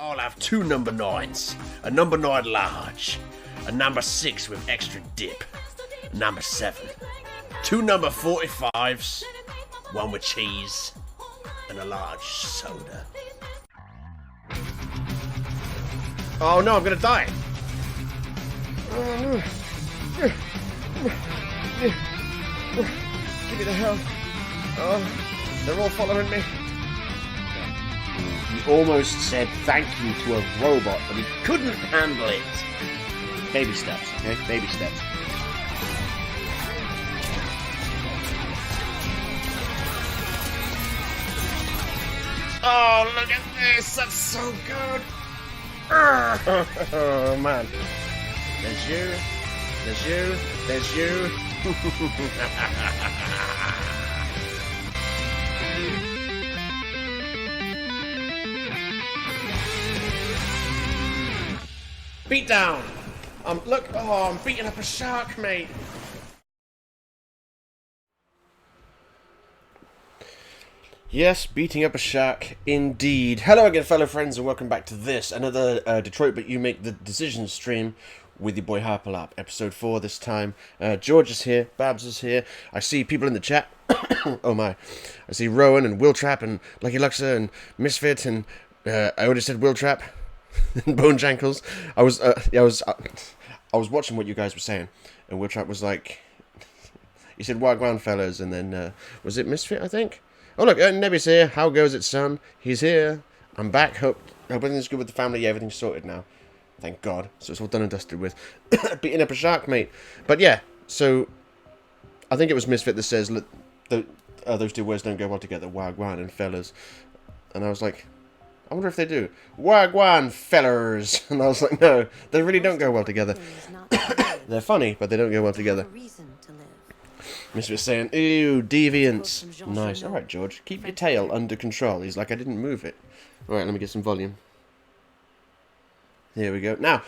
I'll have 2 number 9s, a number 9 large, a number 6 with extra dip, a number 7, 2 number 45s, 1 with cheese, and a large soda. Oh no, I'm gonna die! Oh no! Give me the hell! Oh, they're all following me. He almost said thank you to a robot, but he couldn't handle it. Baby steps, okay? Baby steps. Oh, look at this! That's so good! Oh man. There's you. There's you. There's you. Beat down! Look, I'm beating up a shark, mate. Yes, beating up a shark, indeed. Hello again, fellow friends, and welcome back to this, another Detroit But You Make the Decisions stream with your boy Harperlarp. Episode 4 this time. George is here, Babs is here. I see people in the chat. Oh my. I see Rowan and Will Trap and Lucky Luxa and Misfit and I already said Will Trap. Bone Jankles. I was watching what you guys were saying, and Will Trap was like, he said "Wagwan fellas," and then was it Misfit? I think. Oh look, Nebby's here. How goes it, son? He's here. I'm back. Hope everything's good with the family. Yeah, everything's sorted now. Thank God. So it's all done and dusted with. Beating up a shark, mate. But yeah, so I think it was Misfit that says those two words don't go well together. Wagwan and fellas, and I was like, I wonder if they do. Wagwan fellers. And I was like, no, they really don't go well together. They're funny, but they don't go well together. Mr. was saying, ew, deviants. Nice. Alright, George, keep your tail under control. He's like, I didn't move it. Alright, let me get some volume. Here we go. Now,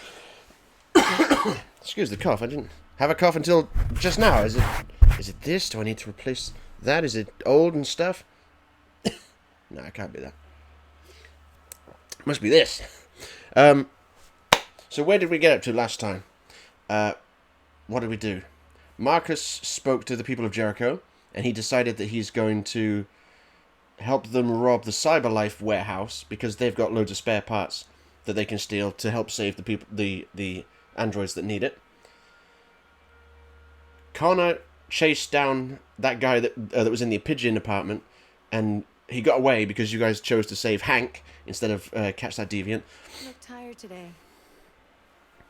excuse the cough. I didn't have a cough until just now. Is it this? Do I need to replace that? Is it old and stuff? No, it can't be that. Must be this. So where did we get up to last time? What did we do? Marcus spoke to the people of Jericho, and he decided that he's going to help them rob the Cyberlife warehouse because they've got loads of spare parts that they can steal to help save the people, the androids that need it. Connor chased down that guy that was in the pigeon apartment, and he got away because you guys chose to save Hank instead of catch that deviant. You look tired today.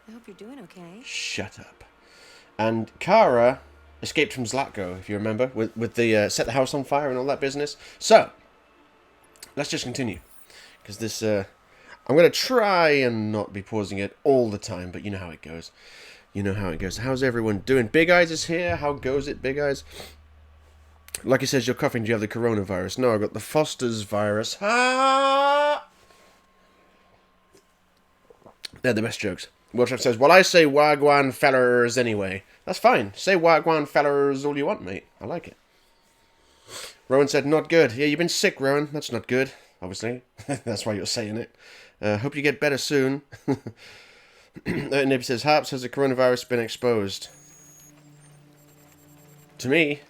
I hope you're doing okay. Shut up. And Kara escaped from Zlatko, if you remember, with the set the house on fire and all that business. So, let's just continue. Because this, I'm going to try and not be pausing it all the time, but you know how it goes. You know how it goes. How's everyone doing? Big Eyes is here. How goes it, Big Eyes? Like he says, you're coughing. Do you have the coronavirus? No, I got the Foster's virus. Ah! They're the best jokes. Wiltrap says, well, I say Wagwan fellers anyway. That's fine. Say Wagwan fellers all you want, mate. I like it. Rowan said, not good. Yeah, you've been sick, Rowan. That's not good, obviously. That's why you're saying it. Hope you get better soon. Nib says, Harps, has the coronavirus been exposed? To me?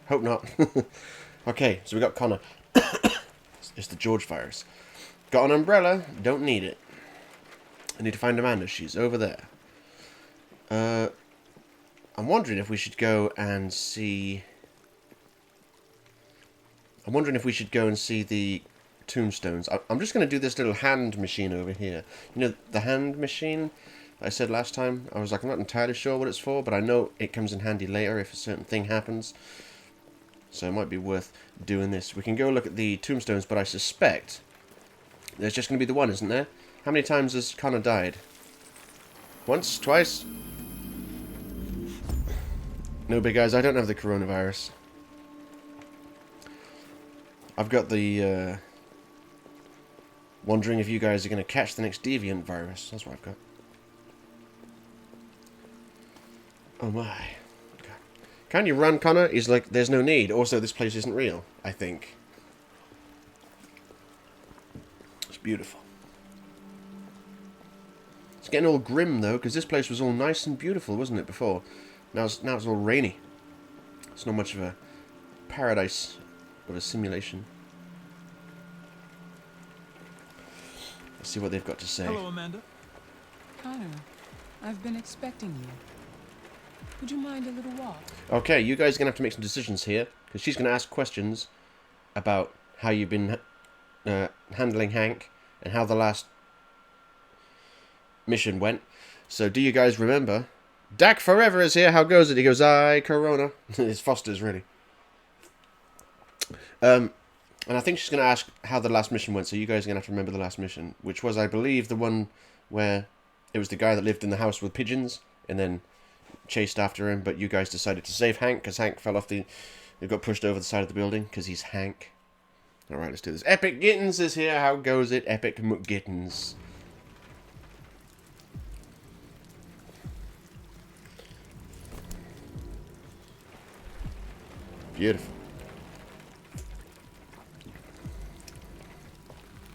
Hope not. Okay, so we got Connor. It's the George virus. Got an umbrella, don't need it. I need to find Amanda, she's over there. I'm wondering if we should go and see... the tombstones. I'm just going to do this little hand machine over here. You know, the hand machine I said last time? I was like, I'm not entirely sure what it's for, but I know it comes in handy later if a certain thing happens. So it might be worth doing this. We can go look at the tombstones, but I suspect there's just going to be the one, isn't there? How many times has Connor died? Once? Twice? No, Big Eyes, I don't have the coronavirus. I've got the, wondering if you guys are going to catch the next deviant virus. That's what I've got. Oh my. Can you run, Connor? He's like, there's no need. Also, this place isn't real, I think. It's beautiful. It's getting all grim, though, because this place was all nice and beautiful, wasn't it, before? Now it's all rainy. It's not much of a paradise of a simulation. Let's see what they've got to say. Hello, Amanda. Connor, I've been expecting you. Would you mind a little walk? Okay, you guys are going to have to make some decisions here, because she's going to ask questions about how you've been handling Hank and how the last mission went. So do you guys remember? Dak Forever is here. How goes it? He goes, aye, Corona. It's Foster's, really. And I think she's going to ask how the last mission went, so you guys are going to have to remember the last mission, which was, I believe, the one where it was the guy that lived in the house with pigeons and then chased after him, but you guys decided to save Hank because Hank fell off he got pushed over the side of the building because he's Hank. Alright, let's do this. Epic Gittins is here. How goes it? Epic McGittins. Beautiful.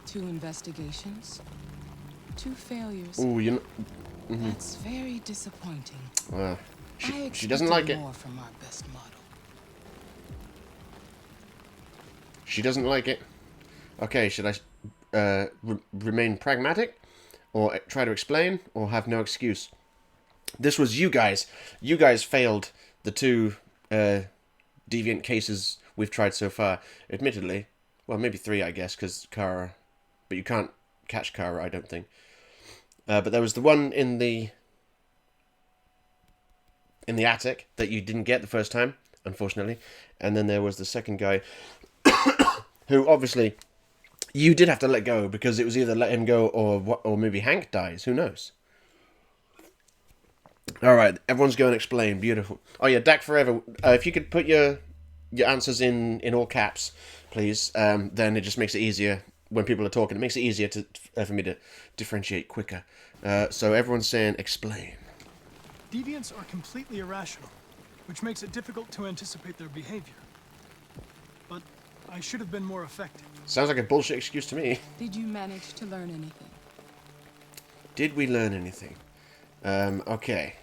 2 investigations, 2 failures. Ooh, you know... That's very disappointing. She doesn't like it. More from our best model. She doesn't like it. Okay, should I remain pragmatic? Or try to explain? Or have no excuse? This was you guys. You guys failed the 2 deviant cases we've tried so far. Admittedly. Well, maybe 3, I guess, because Kara... But you can't catch Kara, I don't think. But there was the one in the attic that you didn't get the first time, unfortunately. And then there was the second guy who obviously you did have to let go because it was either let him go or maybe Hank dies. Who knows? All right, everyone's going to explain. Beautiful. Oh yeah, Dak Forever. If you could put your answers in all caps, please. Then it just makes it easier when people are talking. It makes it easier for me to differentiate quicker. So everyone's saying explain. Deviants are completely irrational, which makes it difficult to anticipate their behavior. But I should have been more effective. Sounds like a bullshit excuse to me. Did you manage to learn anything? Did we learn anything? Okay.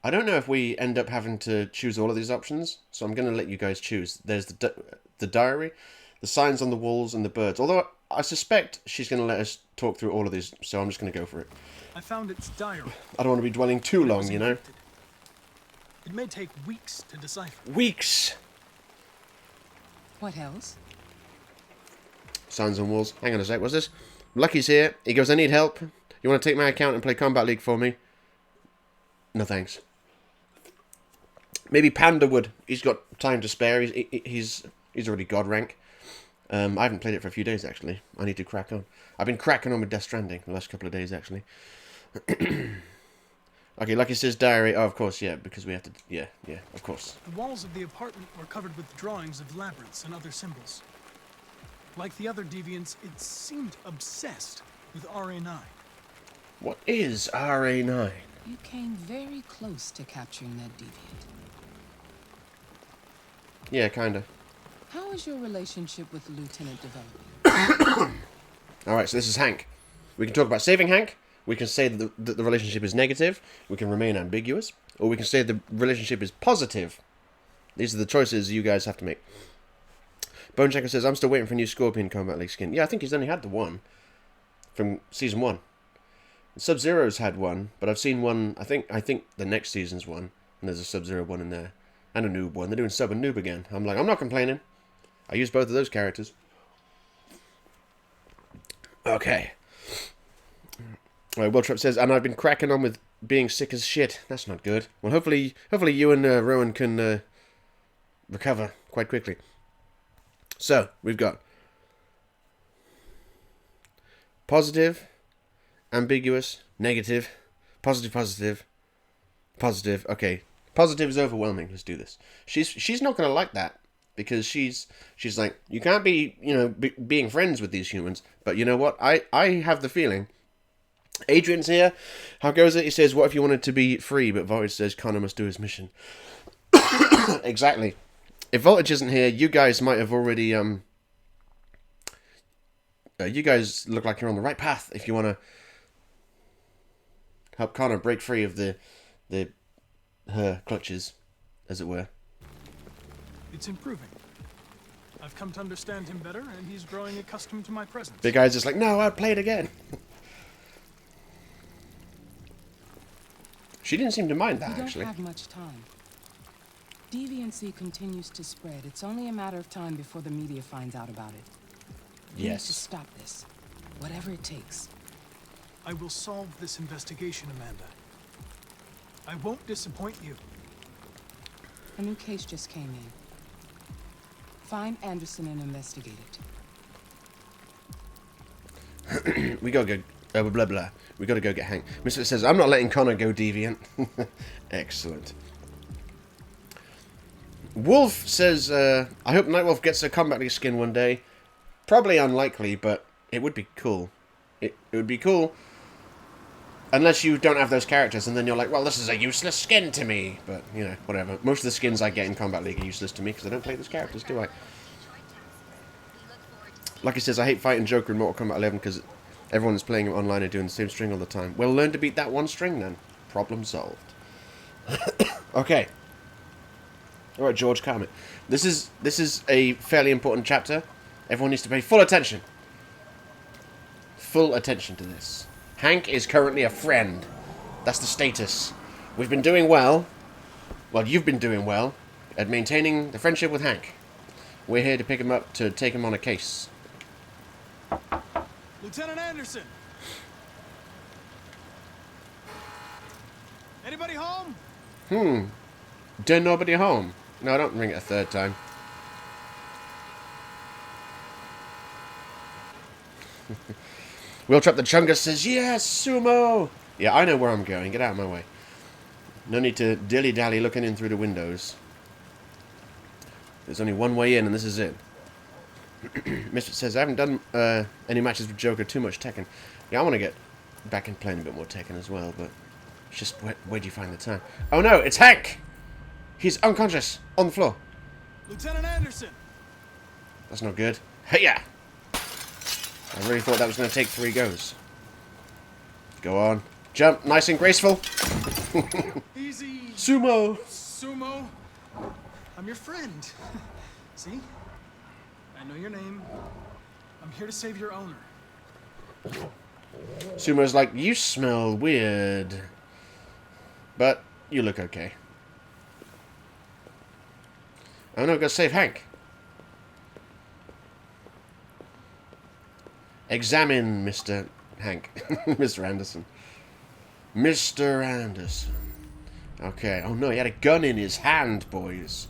I don't know if we end up having to choose all of these options, so I'm going to let you guys choose. There's the diary, the signs on the walls, and the birds. Although I suspect she's going to let us talk through all of these, so I'm just going to go for it. I found its diary. I don't want to be dwelling too long, you know. It may take weeks to decipher. Weeks! What else? Signs on walls. Hang on a sec, what's this? Lucky's here. He goes, I need help. You want to take my account and play Combat League for me? No thanks. Maybe Panda would. He's got time to spare. He's already God rank. I haven't played it for a few days, actually. I need to crack on. I've been cracking on with Death Stranding the last couple of days, actually. Okay, Lucky says diary. Oh, of course, yeah, because we have to... Yeah, of course. The walls of the apartment were covered with drawings of labyrinths and other symbols. Like the other deviants, it seemed obsessed with RA9. What is RA9? You came very close to capturing that deviant. Yeah, kinda. How is your relationship with Lieutenant developing? Alright, so this is Hank. We can talk about saving Hank. We can say that the relationship is negative. We can remain ambiguous. Or we can say the relationship is positive. These are the choices you guys have to make. Bonechecker says, I'm still waiting for a new Scorpion Combat League skin. Yeah, I think he's only had the one. From Season 1. Sub-Zero's had one, but I've seen one, I think the next season's one. And there's a Sub-Zero one in there. And a Noob one. They're doing Sub and Noob again. I'm like, I'm not complaining. I use both of those characters. Okay. Alright, Will Trap says, and I've been cracking on with being sick as shit. That's not good. Well, hopefully you and Rowan can recover quite quickly. So, we've got positive, ambiguous, negative, positive, positive, positive. Okay, positive is overwhelming. Let's do this. She's not going to like that because she's like, you can't be, being friends with these humans. But you know what? I have the feeling. Adrian's here. How goes it? He says, what if you wanted to be free? But Voltage says, Connor must do his mission. Exactly. If Voltage isn't here, you guys might have already, you guys look like you're on the right path if you want to help Connor break free of her clutches, as it were. It's improving. I've come to understand him better, and he's growing accustomed to my presence. Big Eyes just like, no, I'd play it again. She didn't seem to mind that, We don't actually. have much time. Deviancy continues to spread. It's only a matter of time before the media finds out about it. We need to Yes. stop this. Whatever it takes. I will solve this investigation, Amanda. I won't disappoint you. A new case just came in. Find Anderson and investigate it. We gotta go, blah, blah. We gotta go get Hank. Misfit says, I'm not letting Connor go deviant. Excellent. Wolf says, I hope Nightwolf gets a Combat League skin one day. Probably unlikely, but it would be cool. It would be cool. Unless you don't have those characters, and then you're like, well, this is a useless skin to me. But, you know, whatever. Most of the skins I get in Combat League are useless to me, because I don't play those characters, do I? Like he says, I hate fighting Joker in Mortal Kombat 11, because everyone's playing him online and doing the same string all the time. Well, learn to beat that one string, then. Problem solved. Okay. Alright, George, calm it. This is a fairly important chapter. Everyone needs to pay full attention. Full attention to this. Hank is currently a friend. That's the status. We've been doing well. Well, you've been doing well at maintaining the friendship with Hank. We're here to pick him up to take him on a case. Lieutenant Anderson! Anybody home? Did nobody home? No, don't ring it a third time. Will Trap the Chungus says, yes, sumo! Yeah, I know where I'm going. Get out of my way. No need to dilly-dally looking in through the windows. There's only one way in, and this is it. Misfit says, I haven't done any matches with Joker, too much Tekken. Yeah, I want to get back in playing a bit more Tekken as well, but it's just, where'd you find the time? Oh no, it's Hank! He's unconscious, on the floor. Lieutenant Anderson! That's not good. Hey-ya! I really thought that was going to take 3 goes. Go on. Jump, nice and graceful. Easy, Sumo! Sumo. I'm your friend. See? I know your name. I'm here to save your owner. Sumo's like, you smell weird. But you look okay. Oh no, go save Hank. Examine Mr. Hank. Mr. Anderson. Mr. Anderson. Okay. Oh no, he had a gun in his hand, boys.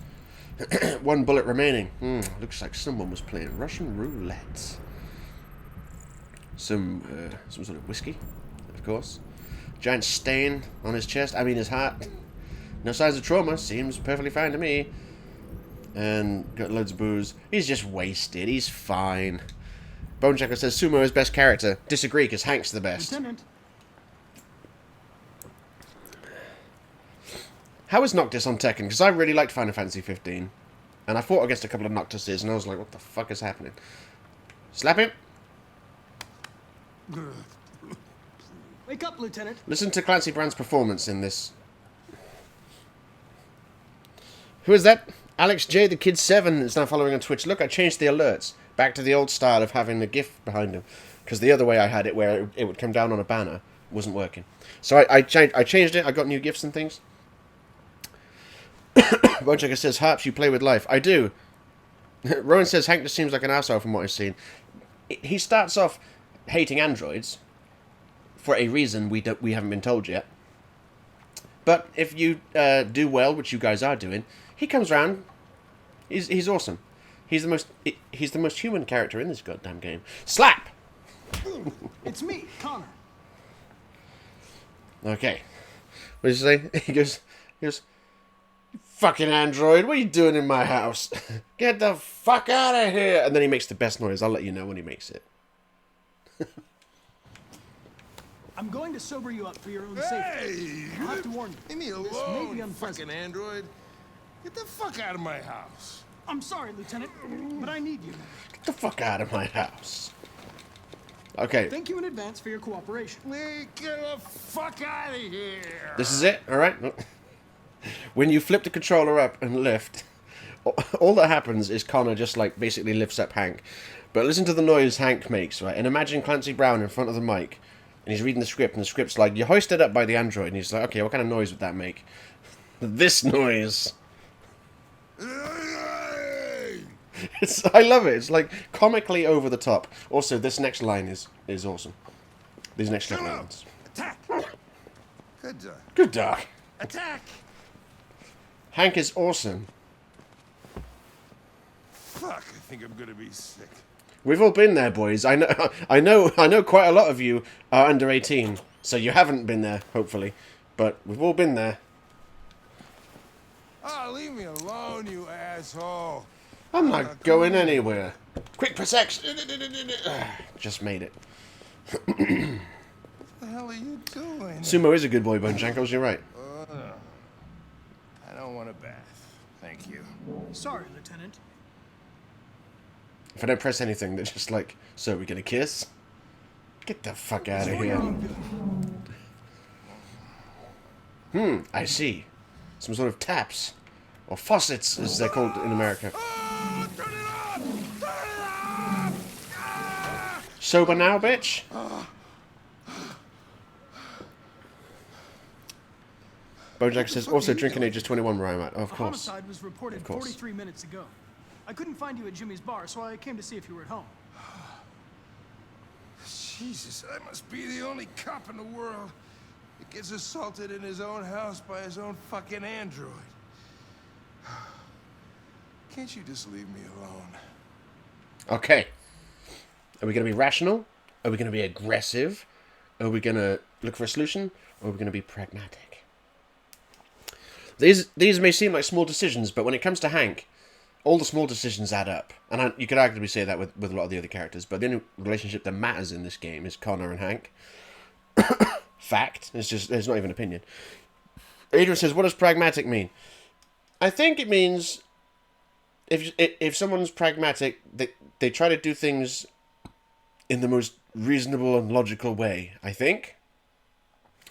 1 bullet remaining. Looks like someone was playing Russian roulette. Some sort of whiskey, of course. Giant stain on his chest. I mean his heart. No signs of trauma. Seems perfectly fine to me. And got loads of booze. He's just wasted. He's fine. Bonechecker says Sumo is best character. Disagree, because Hank's the best. Lieutenant. How is Noctis on Tekken? Because I really liked Final Fantasy 15. And I fought against a couple of Noctises, and I was like, what the fuck is happening? Slap him. Wake up, Lieutenant. Listen to Clancy Brown's performance in this. Who is that? Alex J, the Kid 7 is now following on Twitch. Look, I changed the alerts. Back to the old style of having a GIF behind him. Because the other way I had it, where it would come down on a banner, wasn't working. So I changed it. I got new GIFs and things. Bonechecker says, Harps, you play with life. I do. Rowan says, Hank just seems like an asshole from what I've seen. He starts off hating androids for a reason we haven't been told yet. But if you do well, which you guys are doing, he comes around. He's awesome. He's the most human character in this goddamn game. Slap! It's me, Connor. Okay. What did you say? He goes, you fucking android, what are you doing in my house? Get the fuck out of here! And then he makes the best noise. I'll let you know when he makes it. I'm going to sober you up for your own safety. Hey! I'll have to warn you. Leave me This may alone, be unpleasant. fucking android. Get the fuck out of my house. I'm sorry, Lieutenant, but I need you. Get the fuck out of my house. Okay. Thank you in advance for your cooperation. Get the fuck out of here! This is it, alright? When you flip the controller up and lift, all that happens is Connor just, like, basically lifts up Hank. But listen to the noise Hank makes, right? And imagine Clancy Brown in front of the mic, and he's reading the script, and the script's like, you're hoisted up by the android, and he's like, okay, what kind of noise would that make? This noise. I love it. It's like comically over the top. Also, this next line is awesome. These next couple lines. Attack! Good dog. Good dog. Attack! Hank is awesome. Fuck, I think I'm gonna be sick. We've all been there, boys. I know quite a lot of you are under 18, so you haven't been there, hopefully. But we've all been there. Oh, leave me alone, you asshole. I'm not going anywhere. Quick, press X. Just made it. What the hell are you doing? Sumo is a good boy, Bonejankos, you're right. I don't want a bath. Thank you. Sorry, Lieutenant. If I don't press anything, they're just like, so we gonna kiss? Get the fuck out of here. I see. Some sort of taps. Or faucets, as they're called in America. Oh, turn it off! Turn it off! Ah! Sober now, bitch? Bojack says, also drinking age is 21 where I'm at. Oh, of A course. homicide was reported 43 minutes ago. I couldn't find you at Jimmy's bar, so I came to see if you were at home. Jesus, I must be the only cop in the world that gets assaulted in his own house by his own fucking android. Can't you just leave me alone? Okay. Are we going to be rational? Are we going to be aggressive? Are we going to look for a solution? Or are we going to be pragmatic? These may seem like small decisions, but when it comes to Hank, all the small decisions add up. And you could arguably say that with a lot of the other characters, but the only relationship that matters in this game is Connor and Hank. Fact. It's not even opinion. Adrian says, what does pragmatic mean? I think it means if someone's pragmatic, they try to do things in the most reasonable and logical way, I think.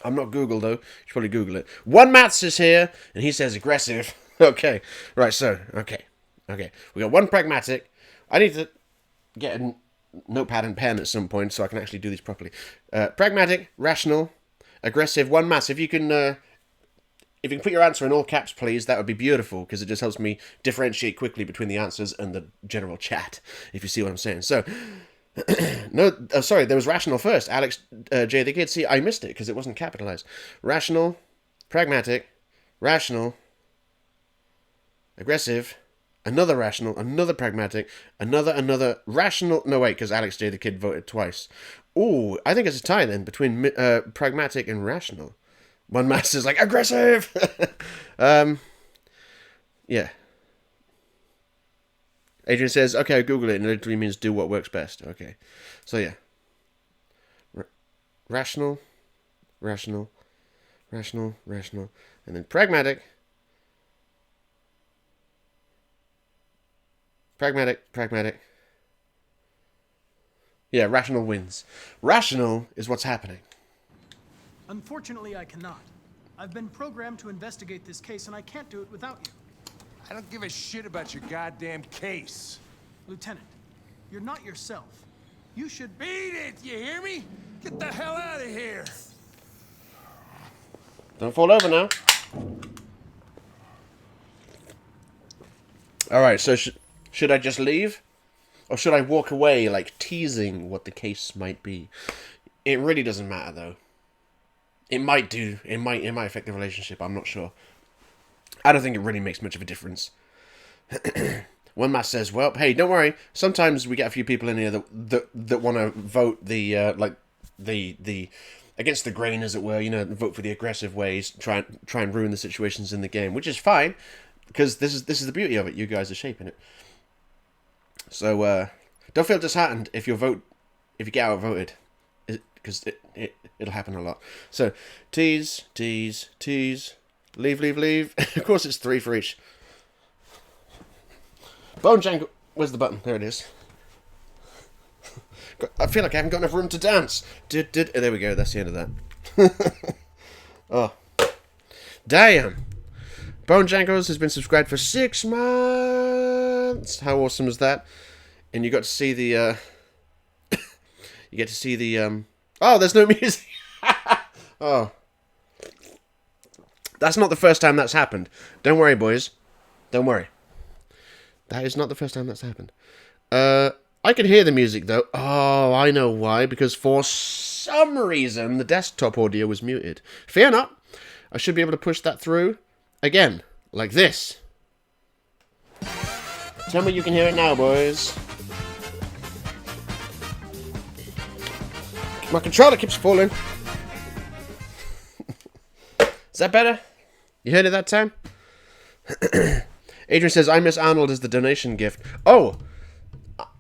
I'm not Google, though. You should probably Google it. One Maths is here, and he says aggressive. Okay. Right, so, okay. We got one pragmatic. I need to get a notepad and pen at some point so I can actually do these properly. Pragmatic, rational, aggressive, one Maths. If you can put your answer in all caps, please, that would be beautiful, because it just helps me differentiate quickly between the answers and the general chat, if you see what I'm saying. So, no, sorry, there was rational first. Alex J. the Kid. See, I missed it because it wasn't capitalized. Rational, pragmatic, rational, aggressive, another rational, another pragmatic, another rational. No, wait, because Alex J. the Kid voted twice. Ooh, I think it's a tie then between pragmatic and rational. One Maths is like, aggressive! Yeah. Adrian says, okay, Google it, and it literally means do what works best. Okay. So, yeah. Rational, and then pragmatic. Pragmatic. Yeah, rational wins. Rational is what's happening. Unfortunately, I cannot. I've been programmed to investigate this case, and I can't do it without you. I don't give a shit about your goddamn case. Lieutenant, you're not yourself. You should... Beat it, you hear me? Get the hell out of here. Don't fall over now. Alright, so should I just leave? Or should I walk away, like, teasing what the case might be? It really doesn't matter, though. It might do. It might affect the relationship. I'm not sure. I don't think it really makes much of a difference. One Matt says, well, hey, don't worry. Sometimes we get a few people in here that want to vote the against the grain, as it were, vote for the aggressive ways, try and ruin the situations in the game, which is fine, because this is the beauty of it. You guys are shaping it. So don't feel disheartened if you get outvoted, because it'll happen a lot. So tease, leave. Of course, it's 3 for each. Bone Jangle. Where's the button? There it is. I feel like I haven't got enough room to dance. There we go. That's the end of that. Oh. Damn. Bone Jankos has been subscribed for 6 months. How awesome is that? And you got to see the, you get to see the, oh, there's no music. Oh. That's not the first time that's happened. Don't worry, boys. Don't worry. That is not the first time that's happened. I can hear the music, though. Oh, I know why. Because for some reason, the desktop audio was muted. Fear not. I should be able to push that through. Again. Like this. Tell me you can hear it now, boys. My controller keeps falling. Is that better? You heard it that time? Adrian says, I miss Arnold as the donation gift. Oh!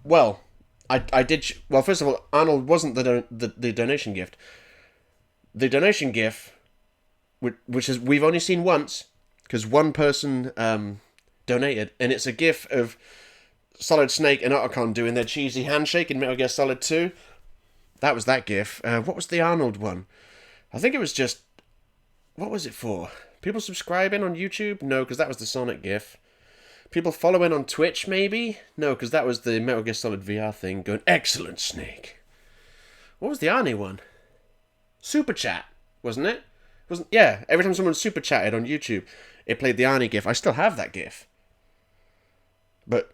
Well, I did... Well, first of all, Arnold wasn't the donation gift. The donation gift, which is we've only seen once, because one person donated, and it's a gif of Solid Snake and Otacon doing their cheesy handshake in Metal Gear Solid 2. That was that gif. What was the Arnold one? I think it was just... What was it for? People subscribing on YouTube? No, because that was the Sonic gif. People following on Twitch, maybe? No, because that was the Metal Gear Solid VR thing going, excellent, Snake. What was the Arnie one? Super Chat, wasn't it? Yeah, every time someone super chatted on YouTube, it played the Arnie gif. I still have that gif. But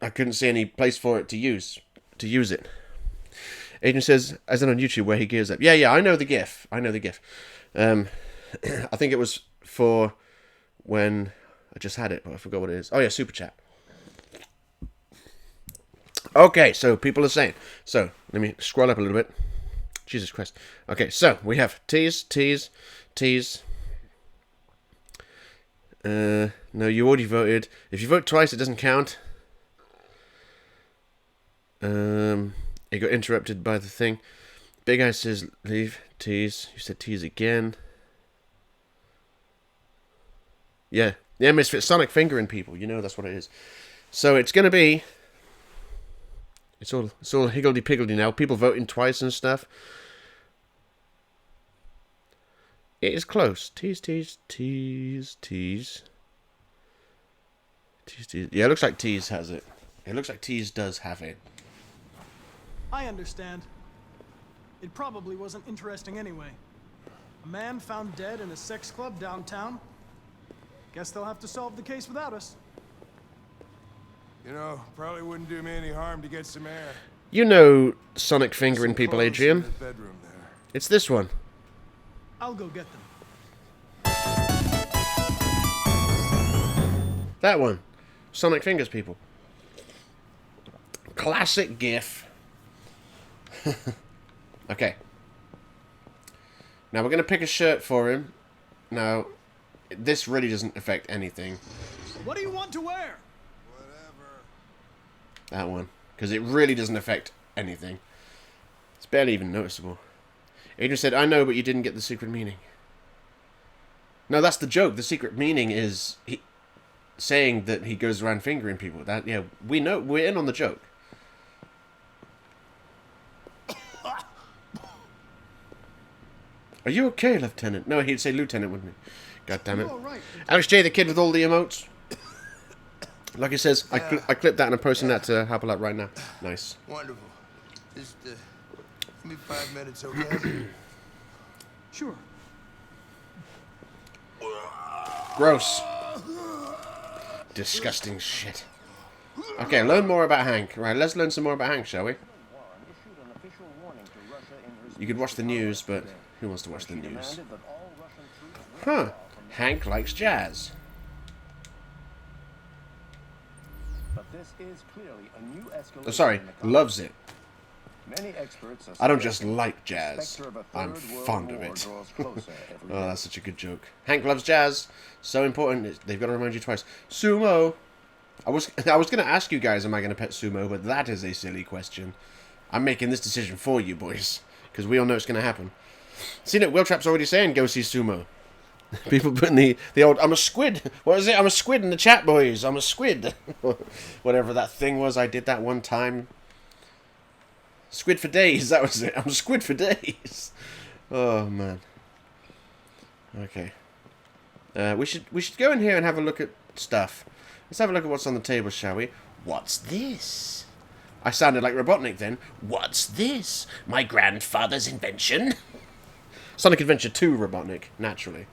I couldn't see any place for it to use it. Agent says, as in on YouTube, where he gears up. Yeah, I know the gif. I think it was for when... I just had it, but I forgot what it is. Oh, yeah, Super Chat. Okay, so people are saying. So, let me scroll up a little bit. Jesus Christ. Okay, so, we have tease. No, you already voted. If you vote twice, it doesn't count. It got interrupted by the thing. Big Eye says, leave, tease. You said tease again. Yeah, Misfit Sonic fingering people. You know that's what it is. So it's gonna be. It's all higgledy-piggledy now. People voting twice and stuff. It is close. Tease. Yeah, it looks like Tease has it. It looks like Tease does have it. I understand. It probably wasn't interesting anyway. A man found dead in a sex club downtown. Guess they'll have to solve the case without us. You know, probably wouldn't do me any harm to get some air. You know Sonic fingering people, Clothes in Adrian. the bedroom there. It's this one. I'll go get them. That one. Sonic fingers people. Classic GIF. Okay. Now we're going to pick a shirt for him. Now, this really doesn't affect anything. What do you want to wear? Whatever. That one. Because it really doesn't affect anything. It's barely even noticeable. Adrian said, I know, but you didn't get the secret meaning. No, that's the joke. The secret meaning is he saying that he goes around fingering people. That, yeah, we know. We're in on the joke. Are you okay, Lieutenant? No, he'd say Lieutenant, wouldn't he? God damn it. Right. Alex J, the kid with all the emotes. Like he says, I clipped that and I'm posting that to Harperlarp right now. Nice. Wonderful. Just give me 5 minutes, okay? Sure. Gross. Disgusting shit. Okay, learn more about Hank. Right, let's learn some more about Hank, shall we? You could watch the news, but who wants to watch the news? Huh. Hank likes jazz. Oh, sorry, loves it. I don't just like jazz. I'm fond of it. Oh, that's such a good joke. Hank loves jazz. So important. They've got to remind you twice. Sumo. I was going to ask you guys, am I going to pet Sumo? But that is a silly question. I'm making this decision for you, boys. Because we all know it's going to happen. See, look, Will Trap's already saying go see Sumo. People putting the old, I'm a squid. What is it? I'm a squid in the chat, boys. I'm a squid. Whatever that thing was, I did that one time. Squid for days, that was it. I'm squid for days. Oh, man. Okay. We should go in here and have a look at stuff. Let's have a look at what's on the table, shall we? What's this? I sounded like Robotnik then. What's this? My grandfather's invention? Sonic Adventure 2 Robotnik, naturally.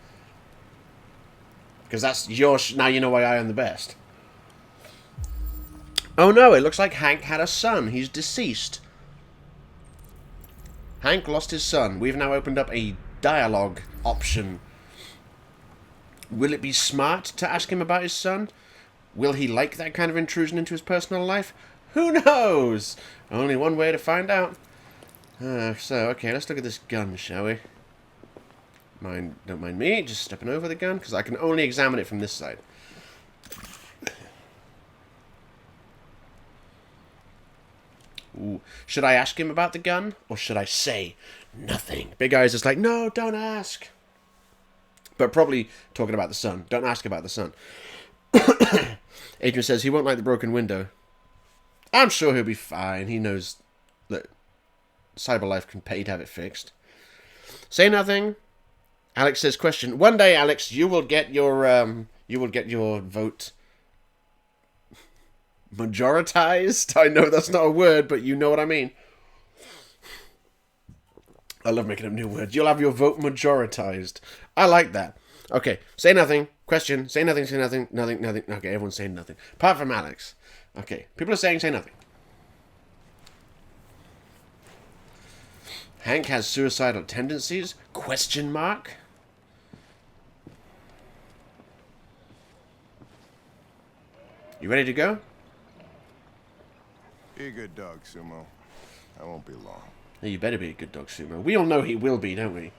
Because that's your... now you know why I am the best. Oh no, it looks like Hank had a son. He's deceased. Hank lost his son. We've now opened up a dialogue option. Will it be smart to ask him about his son? Will he like that kind of intrusion into his personal life? Who knows? Only one way to find out. Okay, let's look at this gun, shall we? Don't mind me, just stepping over the gun, because I can only examine it from this side. Ooh. Should I ask him about the gun, or should I say nothing? Big Eyes is like, no, don't ask. But probably talking about the sun. Don't ask about the sun. Adrian says he won't like the broken window. I'm sure he'll be fine. He knows that Cyberlife can pay to have it fixed. Say nothing. Alex says, question. One day, Alex, you will get your vote majoritized. I know that's not a word, but you know what I mean. I love making up new words. You'll have your vote majoritized. I like that. Okay, say nothing. Question. Say nothing, say nothing. Nothing, nothing. Okay, everyone's saying nothing. Apart from Alex. Okay, people are saying say nothing. Hank has suicidal tendencies? Question mark? You ready to go? Be a good dog, Sumo. I won't be long. Yeah, you better be a good dog, Sumo. We all know he will be, don't we?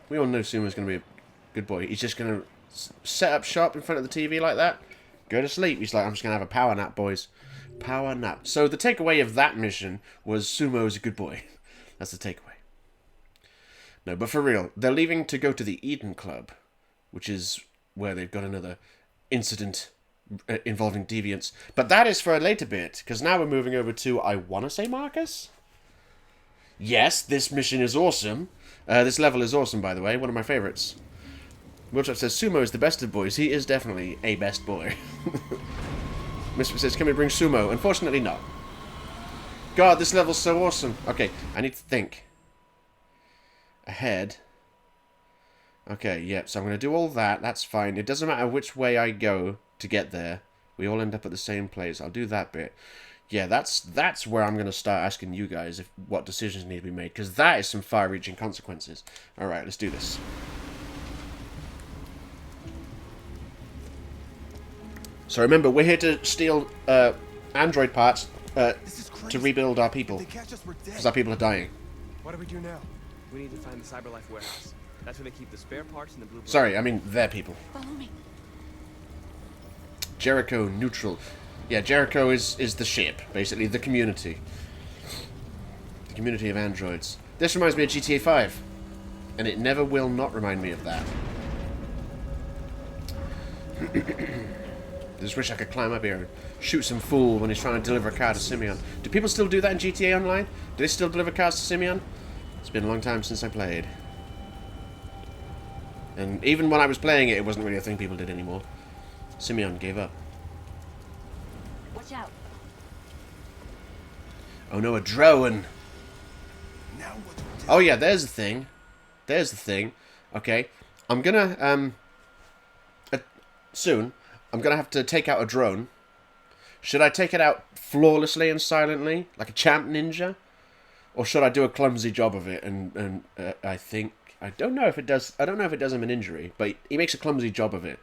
We all know Sumo's going to be a good boy. He's just going to set up shop in front of the TV like that. Go to sleep. He's like, I'm just going to have a power nap, boys. Power nap. So the takeaway of that mission was Sumo's a good boy. That's the takeaway. No, but for real, they're leaving to go to the Eden Club, which is where they've got another incident involving deviants. But that is for a later bit, because now we're moving over to, I want to say Marcus? Yes, this mission is awesome. This level is awesome, by the way. One of my favorites. Wiltrop says, Sumo is the best of boys. He is definitely a best boy. Misfit says, can we bring Sumo? Unfortunately, no. God, this level's so awesome. Okay, I need to think. Ahead. Okay, yep, so I'm going to do all that. That's fine. It doesn't matter which way I go to get there. We all end up at the same place. I'll do that bit. Yeah, that's where I'm going to start asking you guys what decisions need to be made, because that is some far-reaching consequences. Alright, let's do this. So remember, we're here to steal android parts to rebuild our people, because our people are dying. What do we do now? We need to find the Cyberlife warehouse. That's where they keep the spare parts and the blueprint. Sorry, I mean their people. Follow me. Jericho neutral. Yeah, Jericho is the ship, basically, the community. The community of androids. This reminds me of GTA 5. And it never will not remind me of that. I just wish I could climb up here and shoot some fool when he's trying to deliver a car to Simeon. Do people still do that in GTA Online? Do they still deliver cars to Simeon? It's been a long time since I played. And even when I was playing it, it wasn't really a thing people did anymore. Simeon gave up. Watch out. Oh no, a drone! Now what do we do? Oh yeah, there's the thing. There's the thing. Okay, I'm gonna, soon, I'm gonna have to take out a drone. Should I take it out flawlessly and silently, like a champ ninja? Or should I do a clumsy job of it and I don't know if it does him an injury, but he makes a clumsy job of it.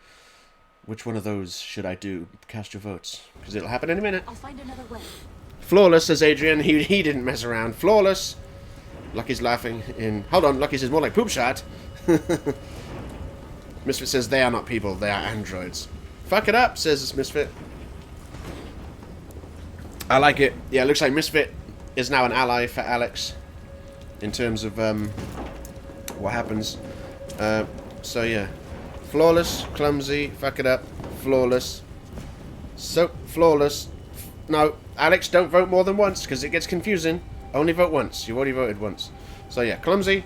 Which one of those should I do? Cast your votes, because it'll happen in a minute. I'll find another way. Flawless, says Adrian. He didn't mess around. Flawless. Lucky's laughing in... Hold on, Lucky says more like poop shot. Misfit says they are not people, they are androids. Fuck it up, says Misfit. I like it. Yeah, it looks like Misfit is now an ally for Alex. In terms of what happens. So yeah. Flawless, clumsy, fuck it up, flawless. So, flawless. No, Alex, don't vote more than once, because it gets confusing. Only vote once. You already voted once. So yeah, clumsy.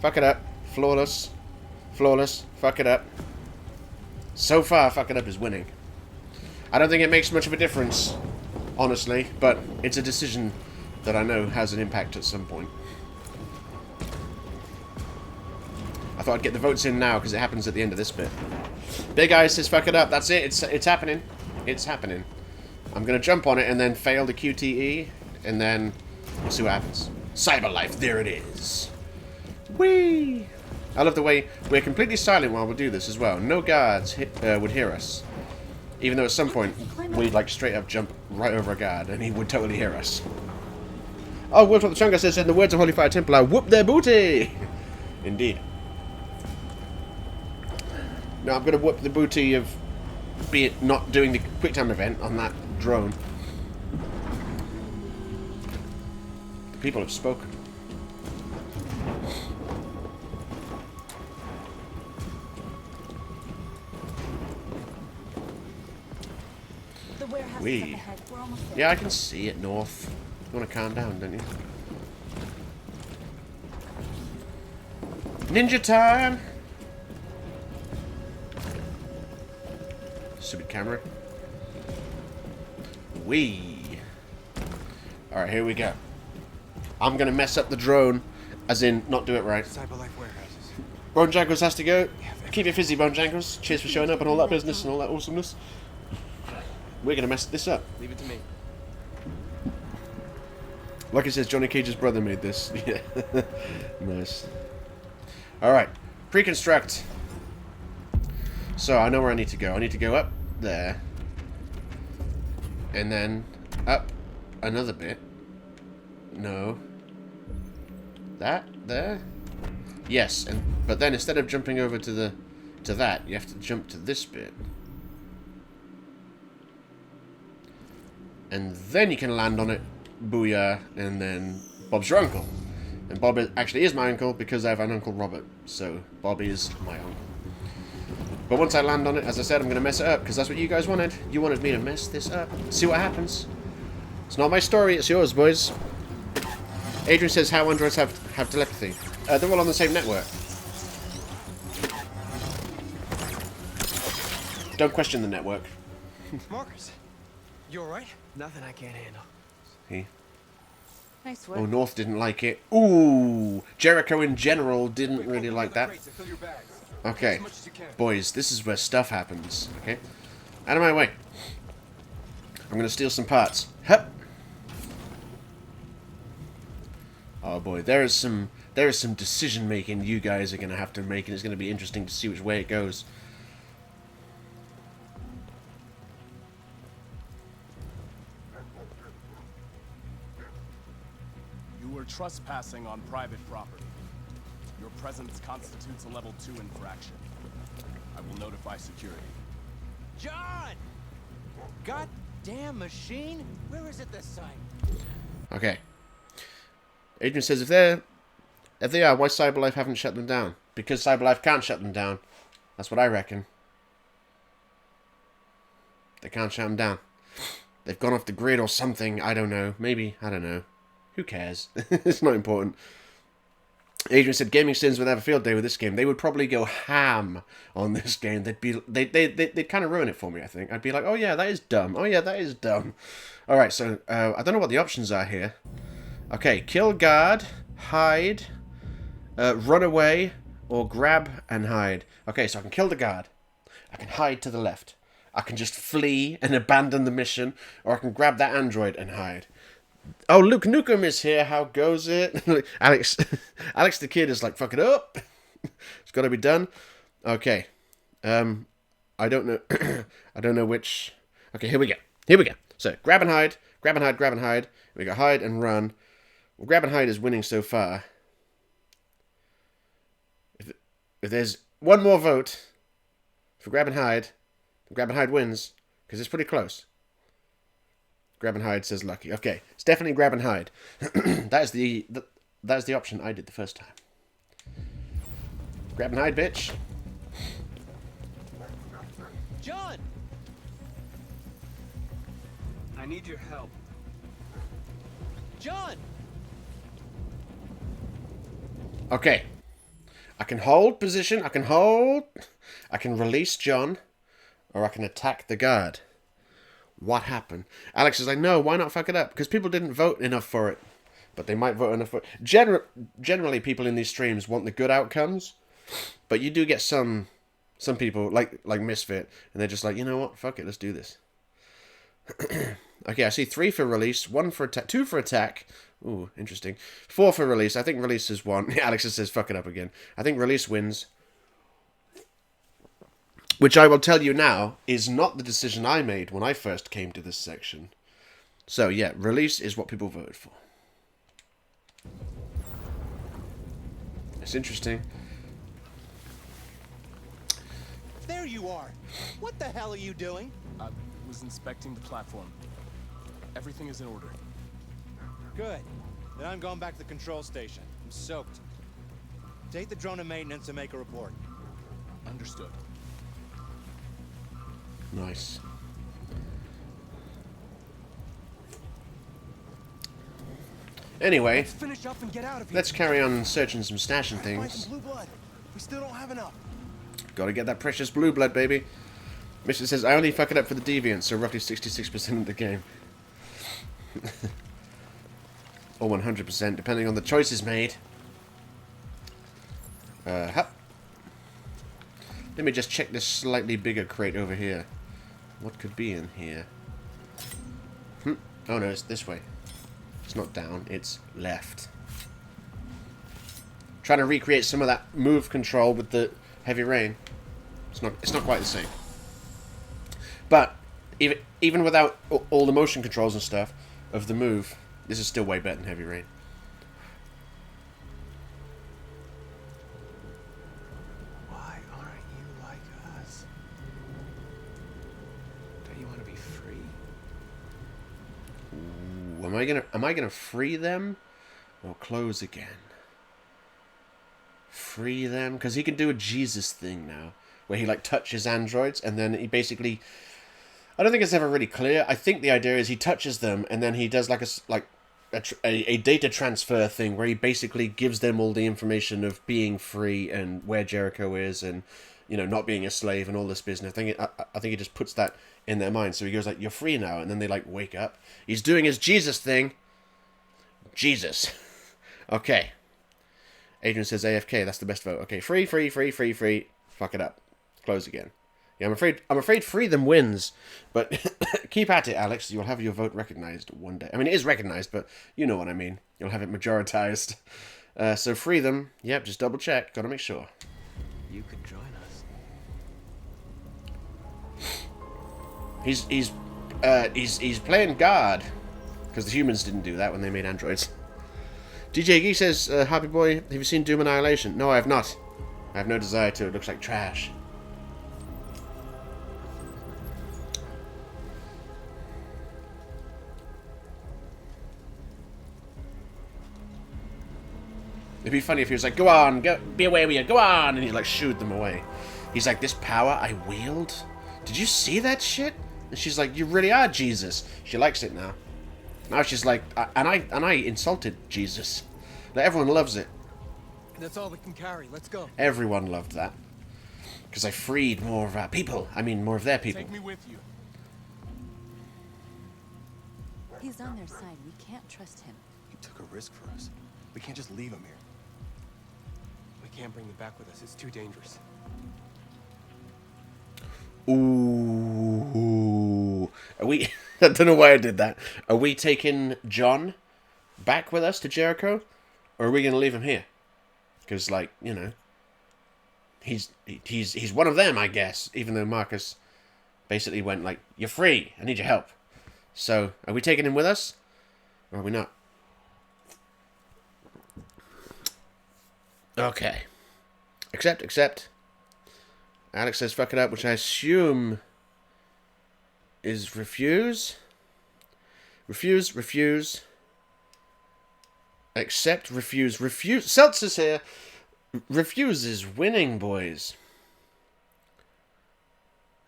Fuck it up. Flawless. Flawless. Fuck it up. So far, fuck it up is winning. I don't think it makes much of a difference, honestly, but it's a decision that I know has an impact at some point. I thought I'd get the votes in now because it happens at the end of this bit. Big Eye says fuck it up. That's it. It's happening. It's happening. I'm going to jump on it and then fail the QTE, and then we'll see what happens. Cyberlife, there it is. Whee! I love the way we're completely silent while we do this as well. No guards would hear us. Even though at some point, we'd like straight up jump right over a guard and he would totally hear us. Oh, Wolf of the Chunga says, in the words of Holy Fire Templar, whoop their booty! Indeed. Now I'm going to whoop the booty of, be it not doing the quick time event on that drone. The people have spoken. The warehouse is up Wee. ahead. We're almost there. Yeah, I can see it north. You want to calm down, don't you? Ninja time! Stupid camera. Wee. Alright, here we go. I'm gonna mess up the drone, as in not do it right. Cyberlife warehouses. Bone Jankles has to go. Keep it fizzy, Bone Jankles. Cheers for showing up and all that business and all that awesomeness. We're gonna mess this up. Leave it to me. Like it says, Johnny Cage's brother made this. Yeah. Nice. Alright. Pre-construct. So, I know where I need to go. I need to go up there. And then up another bit. No. That? There? Yes, but then instead of jumping over to that, you have to jump to this bit. And then you can land on it. Booyah. And then Bob's your uncle. And Bob actually is my uncle because I have an Uncle Robert. So Bob is my uncle. But once I land on it, as I said, I'm going to mess it up because that's what you guys wanted. You wanted me to mess this up. See what happens. It's not my story, it's yours, boys. Adrian says how androids have telepathy. They're all on the same network. Don't question the network. Marcus, you alright? Nothing I can't handle. He. Nice work. Oh, North didn't like it. Ooh, Jericho in general didn't really like that. Okay, boys, this is where stuff happens. Okay, out of my way. I'm gonna steal some parts. Hup. Oh boy, there is some decision making you guys are gonna have to make, and it's gonna be interesting to see which way it goes. You were trespassing on private property. Your presence constitutes a level 2 infraction. I will notify security. John! Goddamn machine! Where is it this time? Okay. Adrian says if they are, why Cyberlife haven't shut them down? Because Cyberlife can't shut them down. That's what I reckon. They can't shut them down. They've gone off the grid or something. I don't know. Maybe. I don't know. Who cares? It's not important. Adrian said gaming sins would have a field day with this game. They would probably go ham on this game. They'd kind of ruin it for me, I think. I'd be like, oh yeah, that is dumb. Oh yeah, that is dumb. Alright, so I don't know what the options are here. Okay, kill guard, hide, run away, or grab and hide. Okay, so I can kill the guard. I can hide to the left. I can just flee and abandon the mission, or I can grab that android and hide. Oh, Luke Nukem is here. How goes it? Alex the Kid is like, fuck it up. It's got to be done. Okay. I don't know. I don't know which. Okay, here we go. Here we go. So, grab and hide. Grab and hide, grab and hide. We got hide and run. Well, grab and hide is winning so far. If there's one more vote for grab and hide wins. Because it's pretty close. Grab and hide says lucky. Okay, it's definitely grab and hide. That is the option I did the first time. Grab and hide, bitch. John! I need your help. John! Okay. I can hold position. I can hold. I can release John. Or I can attack the guard. What happened? Alex is like, no, why not fuck it up? Because people didn't vote enough for it. But they might vote enough for it. Generally, people in these streams want the good outcomes. But you do get some people, like Misfit, and they're just like, you know what? Fuck it, let's do this. Okay, I see 3 for release, 1 for attack, 2 for attack. Ooh, interesting. 4 for release. I think release is 1. Alex says, fuck it up again. I think release wins. Which I will tell you now is not the decision I made when I first came to this section. So, yeah, release is what people voted for. It's interesting. There you are. What the hell are you doing? I was inspecting the platform. Everything is in order. Good. Then I'm going back to the control station. I'm soaked. Take the drone to maintenance and make a report. Understood. Nice. Anyway, Let's finish up and get out of here. let's carry on searching some stashing Find things. some blue blood. We still don't have enough. Gotta get that precious blue blood, baby. Mission says, I only fuck it up for the deviants, so roughly 66% of the game. Or 100%, depending on the choices made. Hup. Let me just check this slightly bigger crate over here. What could be in here? Oh no, it's this way. It's not down, it's left. Trying to recreate some of that move control with the heavy rain. It's not quite the same. But even without all the motion controls and stuff of the move, this is still way better than heavy rain. Why aren't you like us? Don't you want to be free? Ooh, am I gonna free them or close again? Free them, because he can do a Jesus thing now, where he like touches androids and then he basically, I don't think it's ever really clear. I think the idea is he touches them and then he does like a data transfer thing where he basically gives them all the information of being free and where Jericho is and, you know, not being a slave and all this business. I think he just puts that in their mind. So he goes like, you're free now, and then they like wake up. He's doing his Jesus thing. Jesus. Okay. Adrian says AFK, that's the best vote. Okay, free. Fuck it up. Close again. Yeah, I'm afraid free them wins. But keep at it, Alex. You'll have your vote recognized one day. I mean, it is recognized, but you know what I mean. You'll have it majoritized. So free them. Yep, just double check. Gotta make sure. You could join us. He's playing guard. Because the humans didn't do that when they made androids. DJ Gee says, Happy Boy, have you seen Doom Annihilation? No, I have not. I have no desire to. It looks like trash. It'd be funny if he was like, go on, go, be away with you, go on, and he like shooed them away. He's like, this power I wield? Did you see that shit? And she's like, you really are Jesus. She likes it now. Now she's like, and I insulted Jesus. Like, everyone loves it. That's all we can carry. Let's go. Everyone loved that. Because I freed more of our people. I mean, more of their people. Take me with you. He's on their side. We can't trust him. He took a risk for us. We can't just leave him here. We can't bring them back with us. It's too dangerous. Ooh. Are we... I don't know why I did that. Are we taking John back with us to Jericho? Or are we going to leave him here? Because, like, you know... He's one of them, I guess. Even though Marcus basically went like, you're free. I need your help. So, are we taking him with us? Or are we not? Okay. Accept. Alex says fuck it up, which I assume is refuse. Refuse. Accept, refuse. Seltzer's here. Refuse is winning, boys.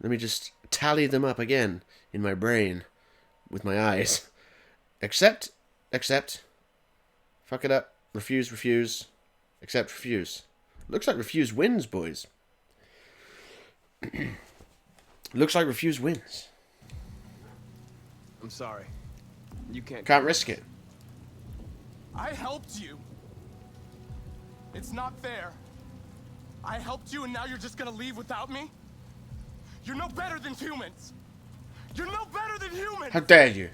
Let me just tally them up again in my brain with my eyes. Accept. Fuck it up. Refuse. Except Refuse. Looks like Refuse wins, boys. Looks like Refuse wins. I'm sorry. You can't. Can't risk it. I helped you. It's not fair. I helped you and now you're just gonna leave without me? You're no better than humans. You're no better than humans. How dare you?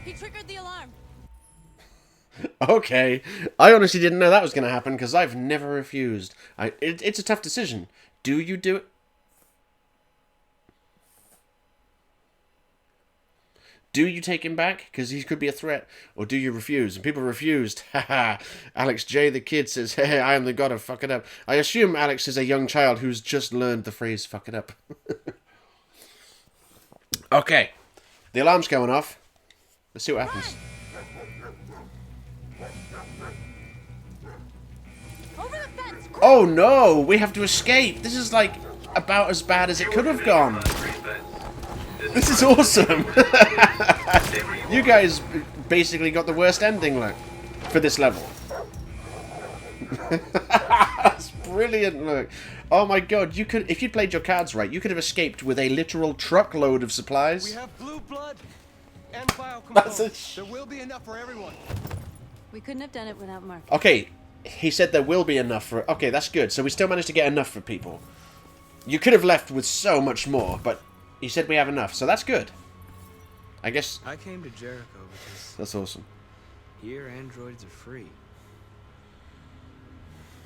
He triggered the alarm. Okay. I honestly didn't know that was going to happen because I've never refused. It's a tough decision. Do you do it? Do you take him back? Because he could be a threat. Or do you refuse? And people refused. Haha. Alex J. the kid says, hey, I am the god of fuck it up. I assume Alex is a young child who's just learned the phrase fuck it up. Okay. The alarm's going off. Let's see what happens. Over the fence! Oh no! We have to escape! This is like about as bad as it could have gone. This is awesome! You guys basically got the worst ending, look, for this level. That's brilliant, look. Oh my god, you could, if you'd played your cards right, you could have escaped with a literal truckload of supplies. We have blue blood and That's biocomponents. There will be enough for everyone. We couldn't have done it without Mark. Okay, he said there will be enough for... Okay, that's good. So we still managed to get enough for people. You could have left with so much more, but he said we have enough, so that's good. I guess... I came to Jericho because That's awesome. here androids are free.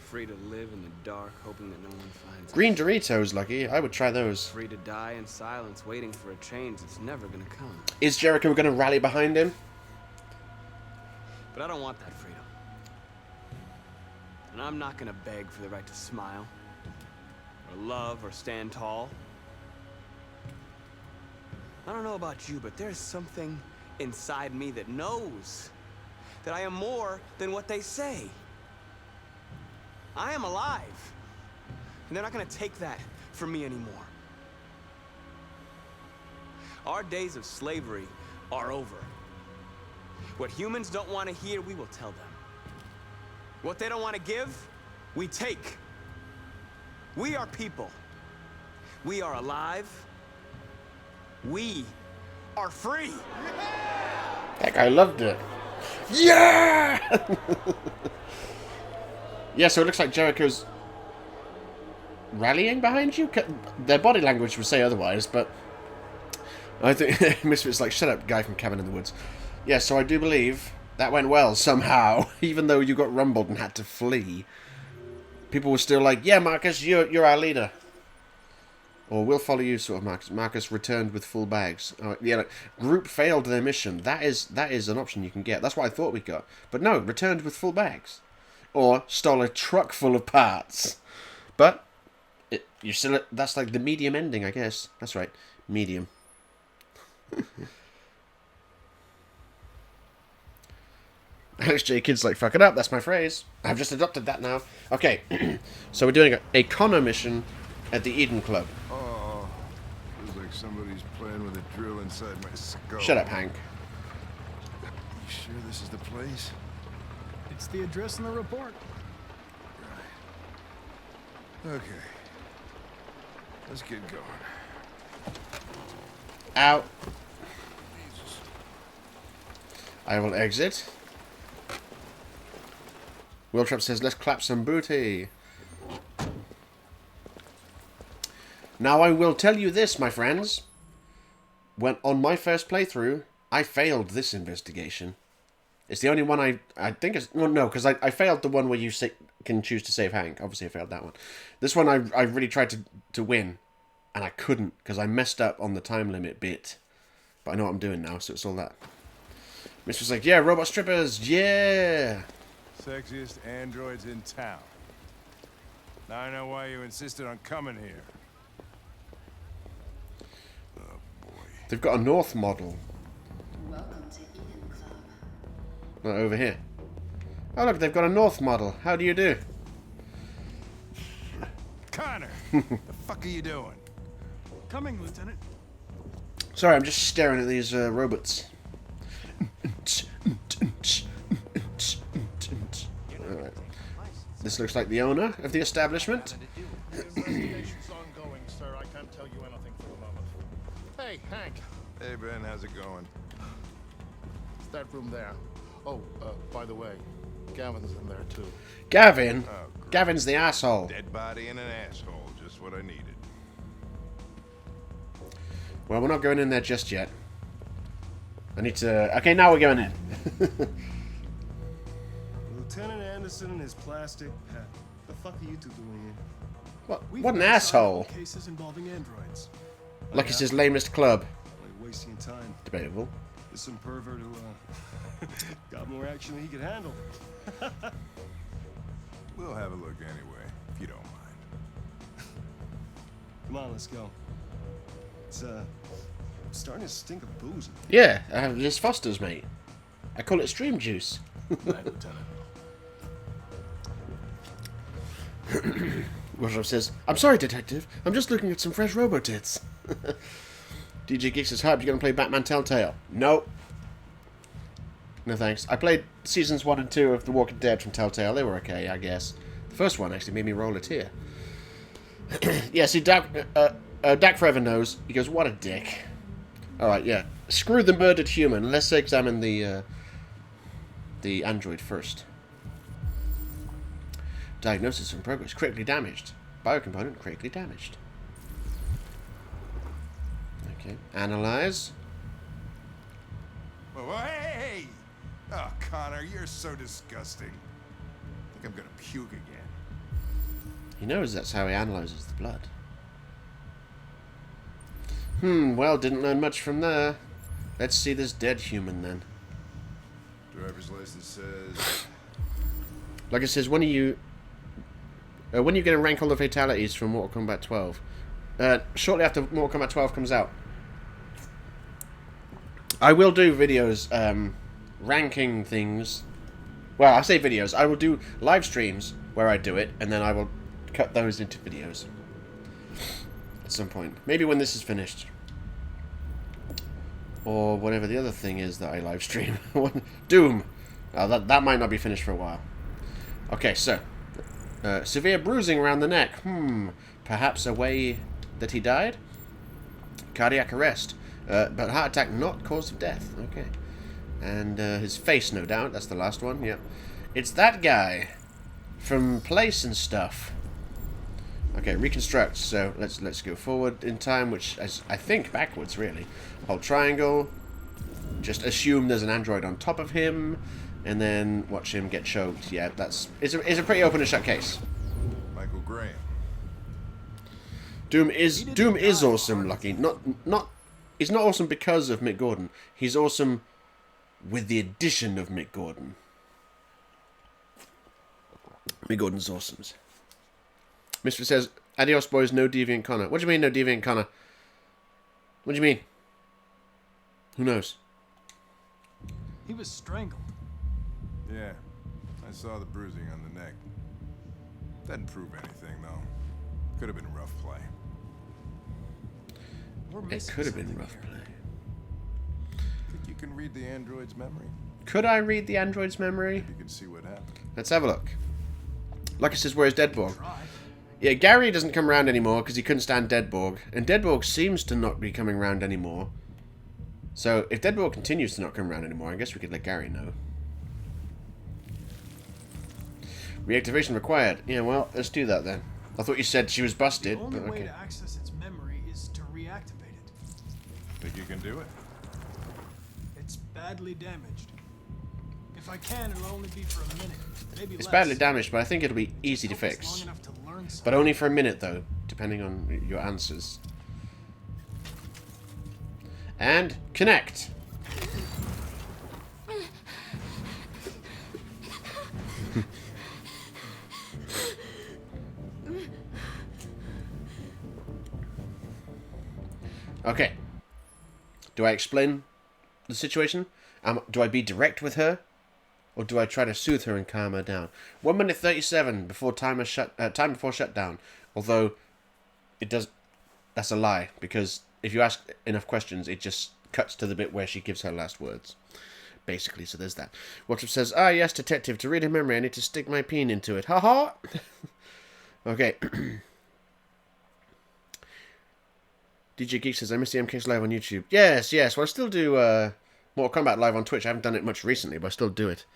Free to live in the dark, hoping that no one finds Green us. Doritos, Lucky. I would try those. Free to die in silence, waiting for a change that's never gonna come. Is Jericho going to rally behind him? But I don't want that freedom. And I'm not gonna beg for the right to smile, or love, or stand tall. I don't know about you, but there's something inside me that knows that I am more than what they say. I am alive. And they're not gonna take that from me anymore. Our days of slavery are over. What humans don't want to hear, we will tell them. What they don't want to give, we take. We are people. We are alive. We are free. That guy loved it. Yeah! Yeah, so it looks like Jericho's rallying behind you? Their body language would say otherwise, but I think Misfit's like, shut up, guy from Cabin in the Woods. Yeah, so I do believe that went well somehow, even though you got rumbled and had to flee. People were still like, yeah, Marcus, you're our leader. Or we'll follow you, sort of, Marcus. Marcus returned with full bags. Yeah, like, group failed their mission. That is an option you can get. That's what I thought we got. But no, returned with full bags. Or stole a truck full of parts. But you're still that's like the medium ending, I guess. That's right, medium. Alex J. Kid's like, fuck it up, that's my phrase. I've just adopted that now. Okay, so we're doing a Connor mission at the Eden Club. Oh, feels like somebody's playing with a drill inside my skull. Shut up, Hank. You sure this is the place? It's the address in the report. Right. Okay. Let's get going. Out. Jesus. I will exit. Willtrap says, let's clap some booty. Now I will tell you this, my friends. When on my first playthrough, I failed this investigation. It's the only one I think it's... Well, no, because I failed the one where you can choose to save Hank. Obviously, I failed that one. This one I really tried to win, and I couldn't, because I messed up on the time limit bit. But I know what I'm doing now, so it's all that. Mitch was like, yeah, robot strippers, yeah! Sexiest androids in town. Now I know why you insisted on coming here. Oh, boy. They've got a North model. Welcome to Eden Club. Not over here. Oh, look, they've got a North model. How do you do? Connor! The fuck are you doing? Coming, Lieutenant. Sorry, I'm just staring at these robots. Alright. This looks like the owner of the establishment. The investigation's ongoing, sir. I can't tell you anything for the moment. Hey, Hank. Hey, Ben, how's it going? It's that room there. Oh, by the way, Gavin's in there too. Gavin? Oh, great. Gavin's the asshole. Dead body and an asshole, just what I needed. Well, we're not going in there just yet. I need to... Okay, now we're going in. Lieutenant Anderson and his plastic hat. The fuck are you two doing here? What an asshole. Cases involving androids. Like it's his lamest club. Like wasting time. Debatable. There's some pervert who got more action than he could handle. We'll have a look anyway, if you don't mind. Come on, let's go. It's starting to stink of booze. Yeah, it's Foster's, mate. I call it stream juice. Right, Lieutenant. Rosharov says, I'm sorry, Detective. I'm just looking at some fresh robo-tits. DJ Geek says, Herb, you gonna play Batman Telltale? No. No thanks. I played seasons 1 and 2 of The Walking Dead from Telltale. They were okay, I guess. The first one actually made me roll a tear. Yeah, see, Dak Forever knows. He goes, what a dick. Alright, yeah. Screw the murdered human. Let's examine the android first. Diagnosis in progress. Critically damaged. Biocomponent critically damaged. Okay. Analyze. Whoa, hey! Oh, Connor, you're so disgusting. I think I'm gonna puke again. He knows that's how he analyzes the blood. Well, didn't learn much from there. Let's see this dead human then. Driver's license says... Like it says, when are you going to rank all the fatalities from Mortal Kombat 12? Shortly after Mortal Kombat 12 comes out. I will do videos ranking things. Well, I say videos. I will do live streams where I do it, and then I will cut those into videos. At some point. Maybe when this is finished. Or whatever the other thing is that I live stream. Doom! That might not be finished for a while. Okay, so. Severe bruising around the neck. Perhaps a way that he died? Cardiac arrest. But heart attack not cause of death. Okay. And his face, no doubt. That's the last one. Yep. It's that guy. From Place and Stuff. Okay, reconstruct. So let's go forward in time, which is, I think, backwards, really. Hold triangle. Just assume there's an android on top of him, and then watch him get choked. Yeah, it's a pretty open and shut case. Michael Graham. Doom is awesome, Lucky. He's not awesome because of Mick Gordon. He's awesome with the addition of Mick Gordon. Mick Gordon's awesome. Mistress says, adios, boys, no Deviant Connor. What do you mean, no Deviant Connor? What do you mean? Who knows? He was strangled. Yeah, I saw the bruising on the neck. Doesn't prove anything, though. Could have been rough play. It could have been rough play. Think you can read the android's memory? Could I read the android's memory? You can see what happened. Let's have a look. Like it says, where's Deadborg? Yeah, Gary doesn't come around anymore because he couldn't stand Deadborg. And Deadborg seems to not be coming around anymore. So, if Deadborg continues to not come around anymore, I guess we could let Gary know. Reactivation required. Yeah, well, let's do that then. I thought you said she was busted, The only but way okay. to access its memory is to reactivate it. Think you can do it? It's badly damaged. If I can, it'll only be for a minute, maybe It's less. badly damaged, but I think it'll be easy to Focus fix. long enough to learn But something. only for a minute, though, depending on your answers. And connect. Okay. Do I explain the situation? Do I be direct with her? Or do I try to soothe her and calm her down? 1 minute 37 before time before shutdown. Although, it does... That's a lie. Because if you ask enough questions, it just cuts to the bit where she gives her last words. basically, so there's that. Watrip says, ah, yes, detective, to read a memory, I need to stick my peen into it. Ha ha! Okay. DJ Geek says, I miss the MKs live on YouTube. Yes, yes, well, I still do Mortal Kombat live on Twitch. I haven't done it much recently, but I still do it.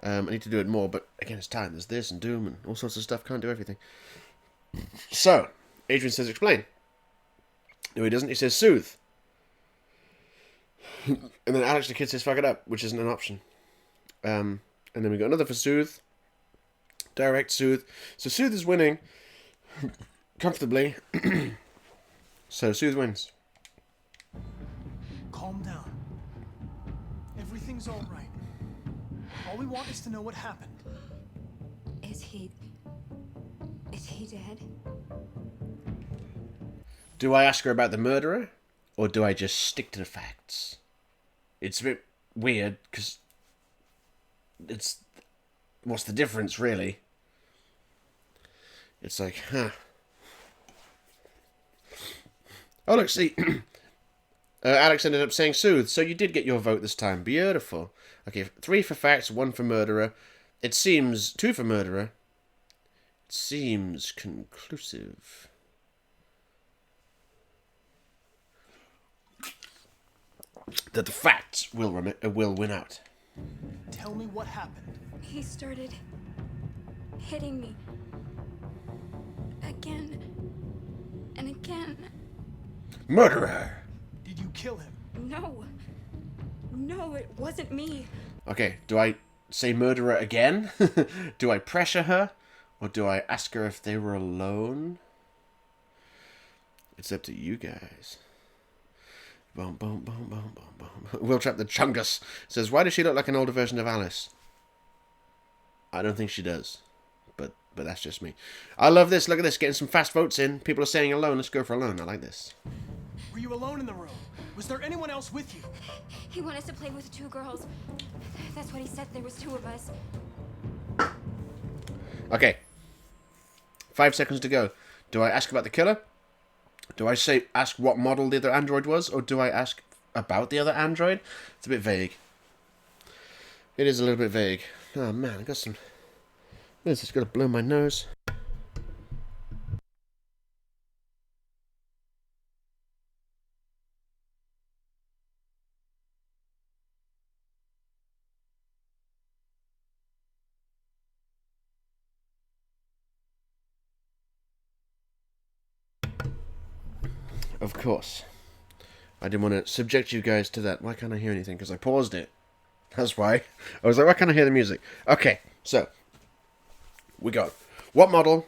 I need to do it more, but again, it's time. There's this and Doom and all sorts of stuff. Can't do everything. So, Adrian says, explain. No, he doesn't. He says, soothe. And then Alex the kid says, fuck it up, which isn't an option. And then we got another for soothe. Direct soothe. So soothe is winning comfortably. So soothe wins. Calm down. Everything's all right. All we want is to know what happened. Is he dead? Do I ask her about the murderer? Or do I just stick to the facts? It's a bit weird, because it's... What's the difference, really? It's like, huh. Oh, look, see. Alex ended up saying soothe, so you did get your vote this time. Beautiful. Okay, 3 for facts, 1 for murderer. It seems... 2 for murderer. It seems conclusive. That the facts will win out. Tell me what happened. He started hitting me. Again. And again. Murderer! Did you kill him? No. No, it wasn't me. Okay, do I say murderer again? Do I pressure her? Or do I ask her if they were alone? It's up to you guys. Boom, boom, boom, boom, boom, boom. Will Trap the Chungus says, why does she look like an older version of Alice? I don't think she does. But that's just me. I love this. Look at this. Getting some fast votes in. People are saying alone. Let's go for alone. I like this. Were you alone in the room? Was there anyone else with you? He wanted us to play with 2 girls. That's what he said. There was 2 of us. Okay. 5 seconds to go. Do I ask about the killer? Do I ask what model the other android was? Or do I ask about the other android? It's a bit vague. It is a little bit vague. Oh man, I got some... This is going to blow my nose. Of course. I didn't want to subject you guys to that. Why can't I hear anything? Because I paused it. That's why. I was like, why can't I hear the music? Okay, so. We got what model,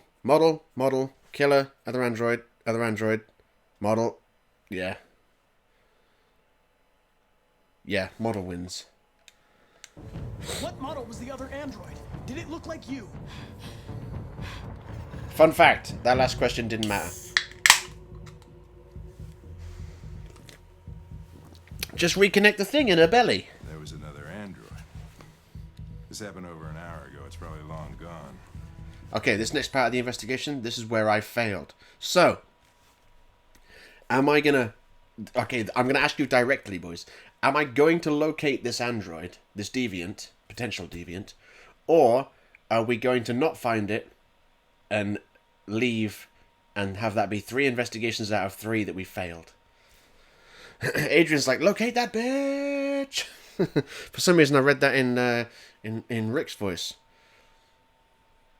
killer, other android, model. Yeah. Yeah, model wins. What model was the other android? Did it look like you? Fun fact, that last question didn't matter. Just reconnect the thing in her belly. There was another android. This happened over an hour ago. It's probably long gone. Okay, this next part of the investigation, this is where I failed. So, am I gonna... Okay, I'm gonna ask you directly, boys. Am I going to locate this android, this deviant, potential deviant, or are we going to not find it and leave and have that be 3 investigations out of 3 that we failed? Adrian's like, locate that bitch! For some reason I read that in Rick's voice.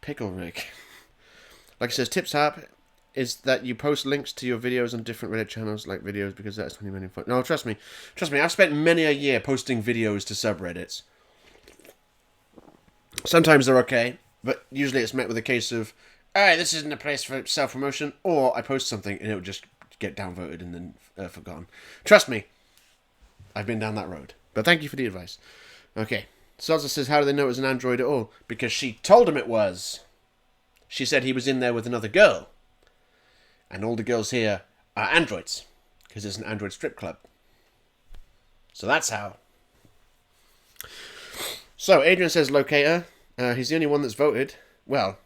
Pickle Rick. Like it says, tips Harp is that you post links to your videos on different Reddit channels, like videos, because that's 20 million fun. No, trust me, I've spent many a year posting videos to subreddits. Sometimes they're okay, but usually it's met with a case of, alright, this isn't a place for self-promotion, or I post something and it'll just get downvoted and then forgotten. Trust me, I've been down that road. But thank you for the advice. Okay. Salsa says, how do they know it was an android at all? Because she told him it was. She said he was in there with another girl. And all the girls here are androids. Because it's an android strip club. So that's how. So, Adrian says locator. He's the only one that's voted. Well,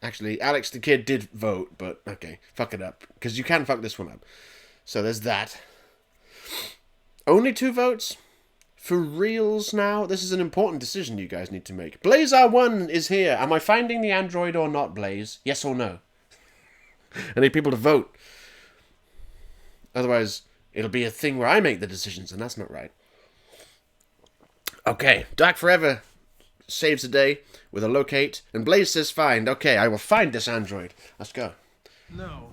actually, Alex the kid did vote, but okay, fuck it up. Because you can fuck this one up. So there's that. Only 2 votes? For reals now? This is an important decision you guys need to make. Blaze R1 is here. Am I finding the android or not, Blaze? Yes or no? I need people to vote. Otherwise, it'll be a thing where I make the decisions, and that's not right. Okay, Dark Forever saves the day with a locate, and Blaze says find. Okay, I will find this android. Let's go. No.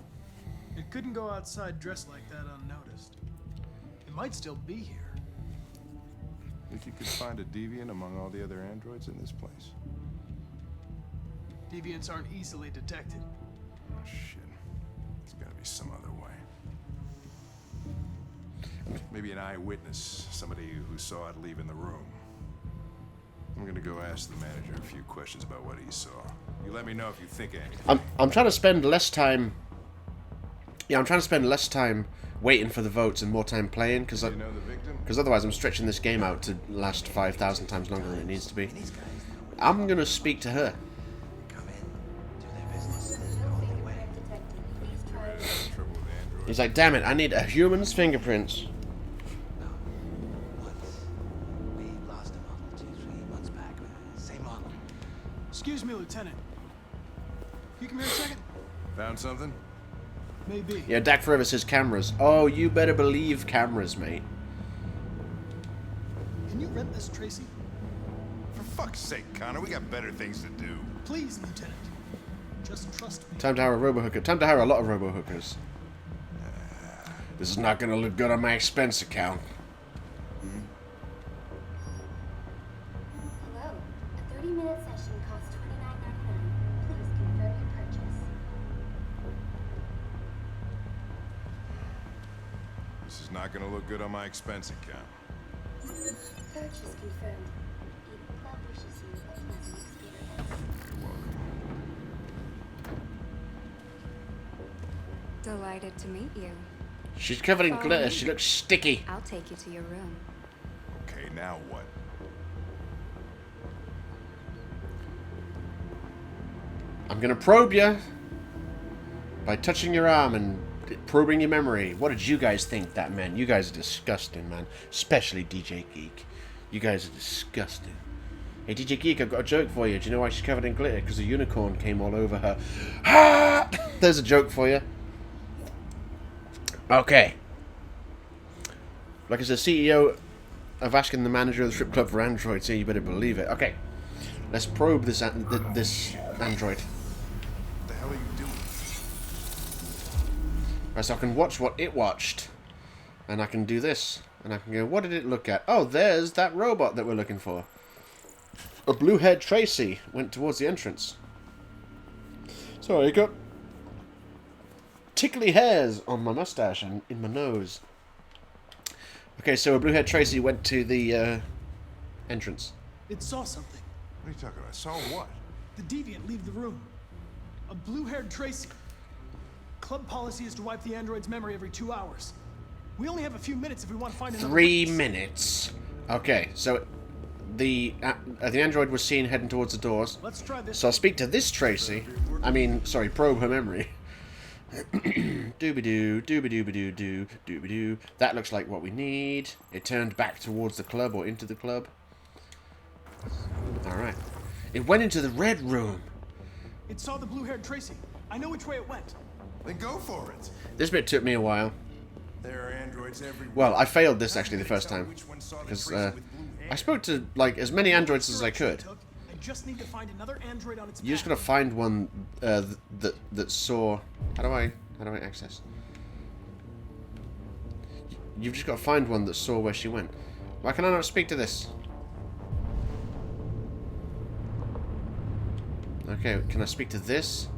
It couldn't go outside dressed like that unnoticed. It might still be here. Think you could find a deviant among all the other androids in this place? Deviants aren't easily detected. Oh, shit. There's gotta be some other way. Maybe an eyewitness, somebody who saw it leaving the room. I'm gonna go ask the manager a few questions about what he saw. You let me know if you think of anything. I'm trying to spend less time... Yeah, I'm trying to spend less time waiting for the votes and more time playing, because otherwise I'm stretching this game out to last 5,000 times longer than it needs to be. I'm going to speak to her. He's like, damn it, I need a human's fingerprints. Excuse me, Lieutenant. You come here a second? Found something? Maybe. Yeah, Dak Forever says cameras. Oh, you better believe cameras, mate. Can you rent this, Tracy? For fuck's sake, Connor, we got better things to do. Please, Lieutenant. Just trust me. Time to hire a robo-hooker. Time to hire a lot of robo-hookers. This is not going to look good on my expense account. Hello. A 30-minute session costs $29.99. Please confirm your purchase. This is not gonna look good on my expense account. Purchase confirmed. Eagle Club wishes you a pleasant experience. You're welcome. Delighted to meet you. She's covered in Follow glitter. me. She looks sticky. I'll take you to your room. Okay, now what? I'm going to probe you by touching your arm and probing your memory. What did you guys think that meant? You guys are disgusting, man. Especially DJ Geek. You guys are disgusting. Hey, DJ Geek, I've got a joke for you. Do you know why she's covered in glitter? Because a unicorn came all over her. Ah! There's a joke for you. Okay. Like I said, CEO of asking the manager of the strip club for androids, so you better believe it. Okay. Let's probe this this android. What the hell are you doing? Right, so I can watch what it watched. And I can do this. And I can go, what did it look at? Oh, there's that robot that we're looking for. A blue-haired Tracy went towards the entrance. Sorry, I got tickly hairs on my mustache and in my nose. Okay, so a blue-haired Tracy went to the entrance. It saw something. What are you talking about? Saw what? The deviant leave the room. A blue-haired Tracy. Club policy is to wipe the android's memory every 2 hours. We only have a few minutes if we want to find another 3 witness. minutes. Okay, so the android was seen heading towards the doors. Let's try this. So I'll speak to this Tracy. I mean, sorry, probe her memory. Doobie-doo, doobie-doobie-doo-doo, doobie-doo. That looks like what we need. It turned back towards the club or into the club. Alright. It went into the red room. It saw the blue-haired Tracy. I know which way it went. Then go for it. This bit took me a while. There are androids everywhere. Well, I failed this actually the first time. Because I spoke to, like, as many androids as I could. I just need to find another android on its You just gotta find one that saw... How do I access? You've just gotta find one that saw where she went. Why can I not speak to this? Okay, can I speak to this?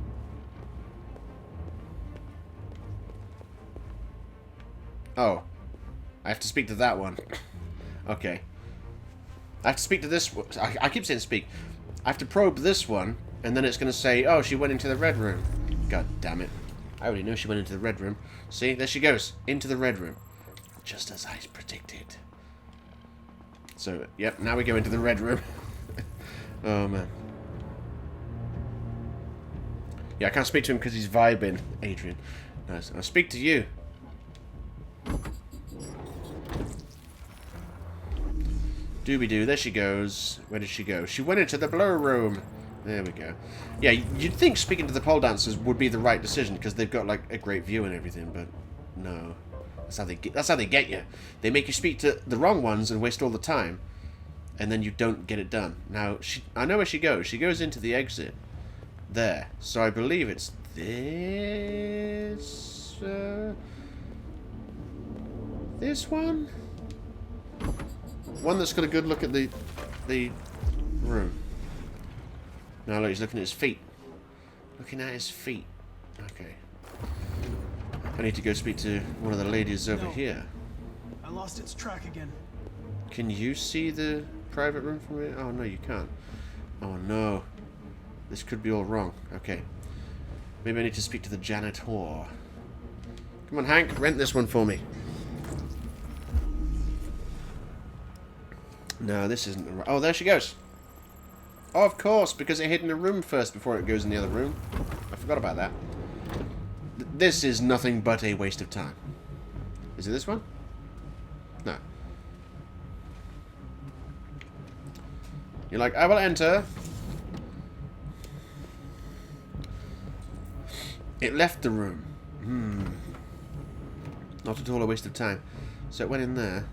Oh. I have to speak to that one. Okay. I have to speak to this one. I keep saying speak. I have to probe this one, and then it's going to say, oh, she went into the red room. God damn it. I already know she went into the red room. See, there she goes. Into the red room. Just as I predicted. So, yep, now we go into the red room. Oh, man. Yeah, I can't speak to him because he's vibing, Adrian. Nice. I'll speak to you. Doobie-doo. There she goes. Where did she go? She went into the blur room. There we go. Yeah, you'd think speaking to the pole dancers would be the right decision because they've got like a great view and everything, but no. That's how they get you. They make you speak to the wrong ones and waste all the time, and then you don't get it done. Now, I know where she goes. She goes into the exit there. So I believe it's this. This one. One that's got a good look at the room. Now look, he's looking at his feet. Looking at his feet. Okay. I need to go speak to one of the ladies over here. I lost its track again. Can you see the private room from here? Oh, no, you can't. Oh, no. This could be all wrong. Okay. Maybe I need to speak to the janitor. Come on, Hank, rent this one for me. No, this isn't the right... Oh, there she goes. Oh, of course, because it hid in a room first before it goes in the other room. I forgot about that. This is nothing but a waste of time. Is it this one? No. You're like, I will enter. It left the room. Not at all a waste of time. So it went in there.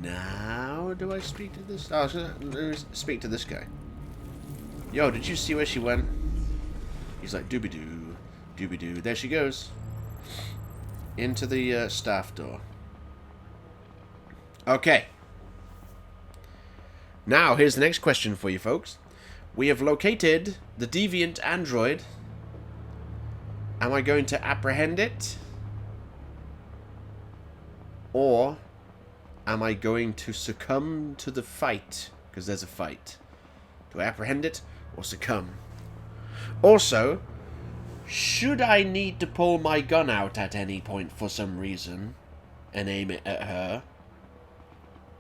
Now do I speak to this? Oh, let me speak to this guy. Yo, did you see where she went? He's like, doobie-doo, doobie-doo. There she goes. Into the staff door. Okay. Now, here's the next question for you folks. We have located the deviant android. Am I going to apprehend it? Or am I going to succumb to the fight? Because there's a fight. Do I apprehend it or succumb? Also, should I need to pull my gun out at any point for some reason and aim it at her?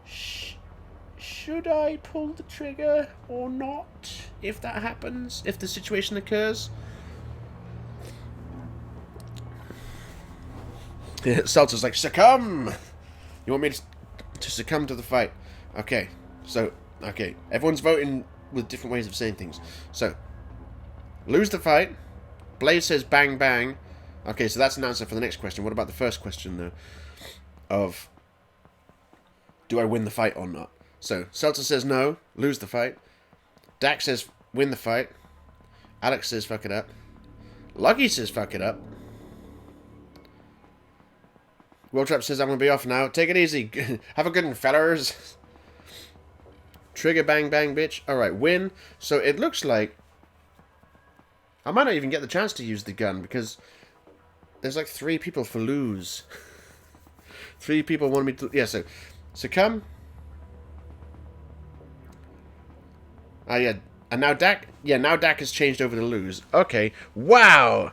Should I pull the trigger or not? If that happens, if the situation occurs? Seltzer's like, succumb! You want me to succumb to the fight? Okay, so, okay. Everyone's voting with different ways of saying things. So, lose the fight. Blaze says bang bang. Okay, so that's an answer for the next question. What about the first question, though? Of, do I win the fight or not? So, Seltzer says no, lose the fight. Dak says win the fight. Alex says fuck it up. Lucky says fuck it up. World Trap says I'm going to be off now. Take it easy. Have a good one, fellers. Trigger bang bang, bitch. Alright, win. So it looks like I might not even get the chance to use the gun because there's like 3 people for lose. 3 people want me to... Yeah, so succumb. Ah, yeah. And now Dak... Yeah, now Dak has changed over to lose. Okay. Wow!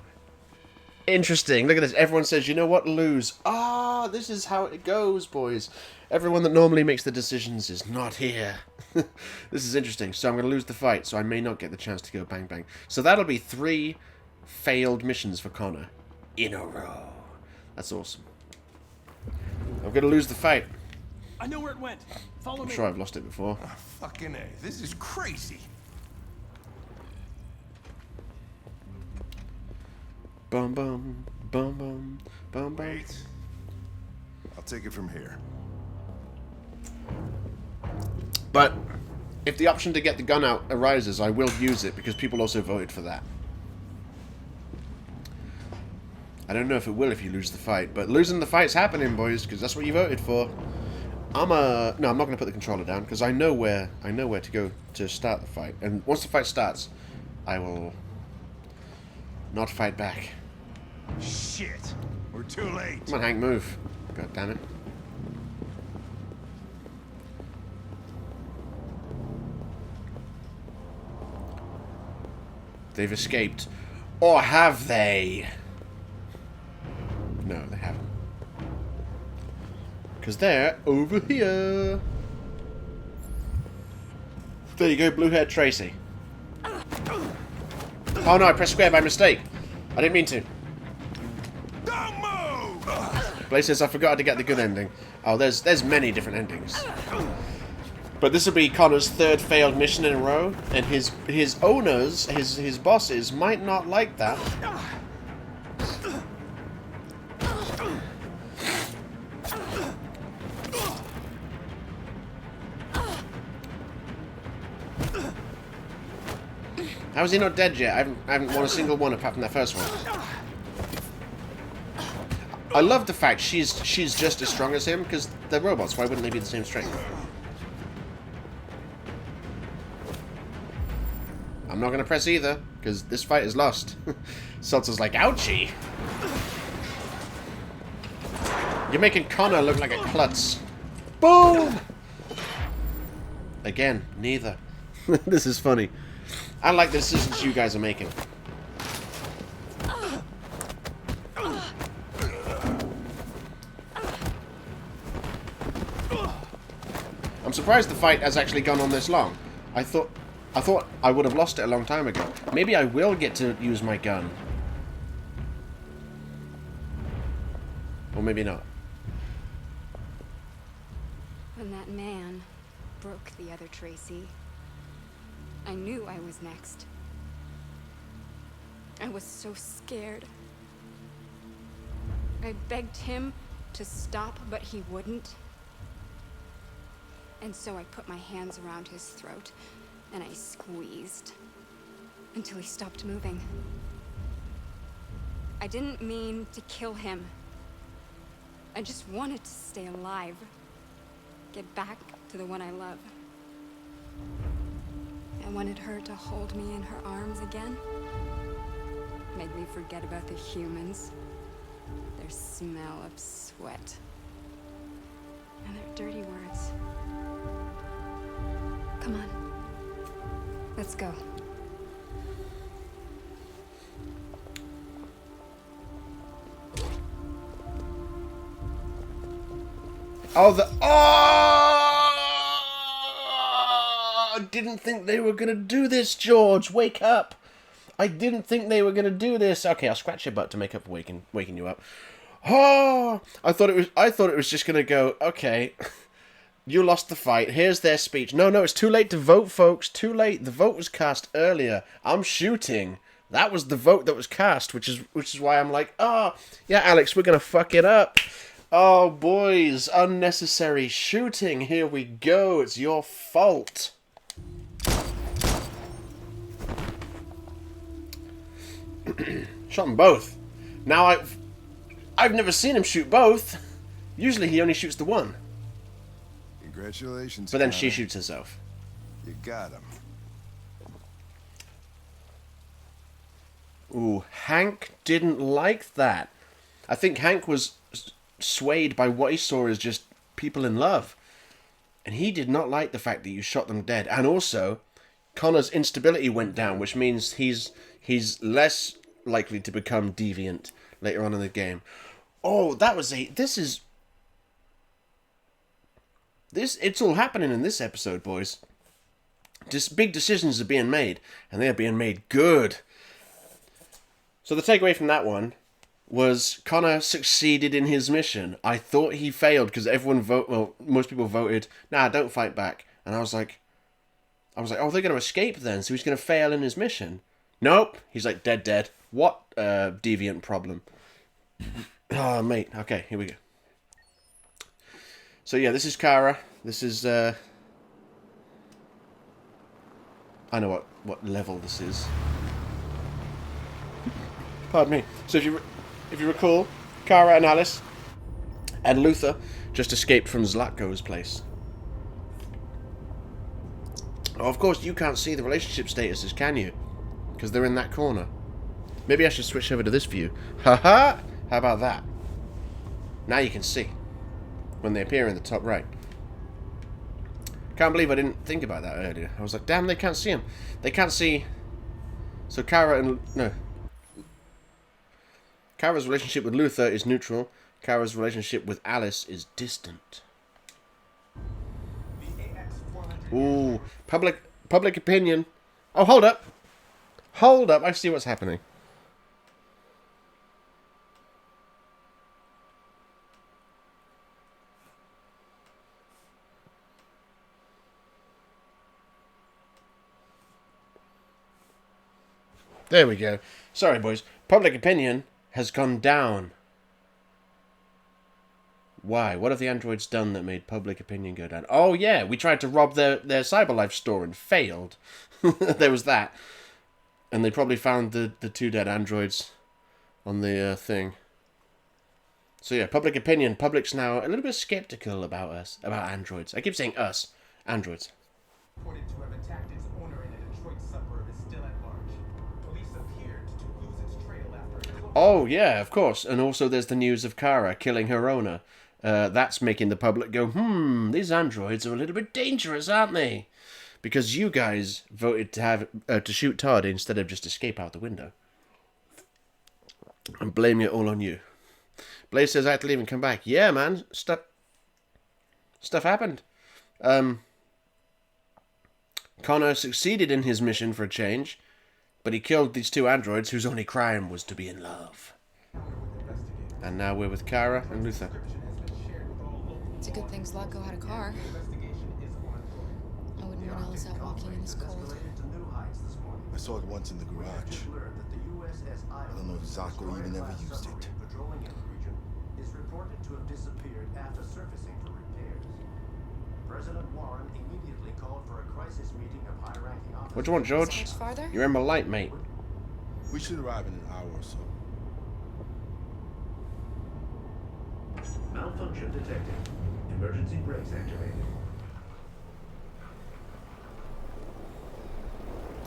Interesting. Look at this. Everyone says, you know what? Lose. Ah, this is how it goes, boys. Everyone that normally makes the decisions is not here. This is interesting. So I'm going to lose the fight, so I may not get the chance to go bang bang. So that'll be 3 failed missions for Connor in a row. That's awesome. I'm going to lose the fight. I know where it went. Follow me. I'm sure I've lost it before. Oh, fucking A. This is crazy. Bum bum bum bum bum bum. Wait. I'll take it from here. But if the option to get the gun out arises, I will use it because people also voted for that. I don't know if it will if you lose the fight, but losing the fight's happening, boys, because that's what you voted for. No, I'm not going to put the controller down because I know where to go to start the fight, and once the fight starts, I will not fight back. Shit. We're too late. Come on, Hank, move. God damn it. They've escaped. Or have they? No, they haven't. Because they're over here. There you go, blue-haired Tracy. Oh no, I pressed square by mistake. I didn't mean to. Don't move! Blaze says I forgot to get the good ending. Oh, there's many different endings. But this will be Connor's third failed mission in a row, and his owners, his bosses, might not like that. How is he not dead yet? I haven't won a single one apart from that first one. I love the fact she's just as strong as him, because they're robots. Why wouldn't they be the same strength? I'm not going to press either, because this fight is lost. Salter's like, ouchie! You're making Connor look like a klutz. Boom! Again, neither. This is funny. I like the decisions you guys are making. I'm surprised the fight has actually gone on this long. I thought I would have lost it a long time ago. Maybe I will get to use my gun. Or maybe not. When that man broke the other Tracy, I knew I was next. I was so scared. I begged him to stop, but he wouldn't. And so I put my hands around his throat, and I squeezed until he stopped moving. I didn't mean to kill him. I just wanted to stay alive. Get back to the one I love. I wanted her to hold me in her arms again. Made me forget about the humans. Their smell of sweat. And their dirty words. Come on. Let's go. Oh, I didn't think they were going to do this, George. Wake up. I didn't think they were going to do this. Okay, I'll scratch your butt to make up for waking you up. Oh, I thought it was just going to go, okay, you lost the fight. Here's their speech. No, it's too late to vote, folks. Too late. The vote was cast earlier. I'm shooting. That was the vote that was cast, which is why I'm like, oh, yeah, Alex, we're going to fuck it up. Oh, boys, unnecessary shooting. Here we go. It's your fault. Shot them both. Now I've never seen him shoot both. Usually he only shoots the one. Congratulations. But then Connor. she shoots herself. You got him. Ooh, Hank didn't like that. I think Hank was swayed by what he saw as just people in love. And he did not like the fact that you shot them dead. And also, Connor's instability went down, which means he's less likely to become deviant later on in the game. Oh, it's all happening in this episode, boys. Just big decisions are being made, and they are being made good. So the takeaway from that one was Connor succeeded in his mission. I thought he failed because most people voted, nah, don't fight back. And I was like, oh, they're going to escape then, so he's going to fail in his mission. Nope. He's like, dead. What deviant problem? Oh, mate. Okay, here we go. So yeah, this is Kara. This is, I know what level this is. Pardon me. So if you recall, Kara and Alice and Luther just escaped from Zlatko's place. Oh, of course, you can't see the relationship statuses, can you? Because they're in that corner. Maybe I should switch over to this view. Haha! How about that? Now you can see when they appear in the top right. Can't believe I didn't think about that earlier. I was like, damn, they can't see him. They can't see. So Kara's relationship with Luther is neutral. Kara's relationship with Alice is distant. Ooh, public opinion. Oh, hold up. Hold up, I see what's happening. There we go. Sorry, boys. Public opinion has gone down. Why? What have the androids done that made public opinion go down? Oh, yeah. We tried to rob their Cyberlife store and failed. There was that. And they probably found the 2 dead androids on the thing. So, yeah, public opinion. Public's now a little bit skeptical about us. About androids. I keep saying us. Androids. Reported to have attacked its owner in a Detroit suburb is still at large. Police appeared to lose its trail after... Oh, yeah, of course. And also there's the news of Kara killing her owner. That's making the public go, these androids are a little bit dangerous, aren't they? Because you guys voted to have to shoot Todd instead of just escape out the window. And blame it all on you. Blaze says I had to leave and come back. Yeah, man. Stuff happened. Connor succeeded in his mission for a change, but he killed these 2 androids whose only crime was to be in love. And now we're with Kara and Luther. It's a good thing Zlatko had a car. I wouldn't want Alice out walking in this cold. I saw it once in the garage. I don't know if Zlatko even ever used it. Is reported to have disappeared after surfacing for repairs. President Warren immediately called for a crisis meeting of high-ranking officers. What do you want, George? You're in my light, mate. We should arrive in an hour or so. Malfunction detected. Emergency brakes activated.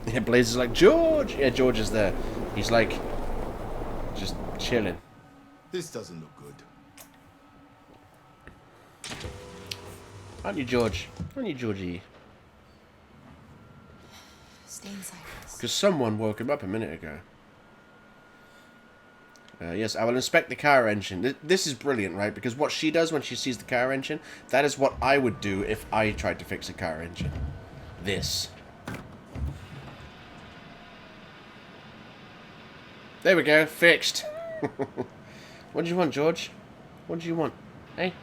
Yeah, Blaze is like, George! Yeah, George is there. He's like, just chilling. This doesn't look good. Aren't you, George? Aren't you, Georgie? Stay inside. Because someone woke him up a minute ago. Yes, I will inspect the car engine. This is brilliant, right? Because what she does when she sees the car engine, that is what I would do if I tried to fix a car engine. This. There we go, fixed. What do you want, George? What do you want? Hey?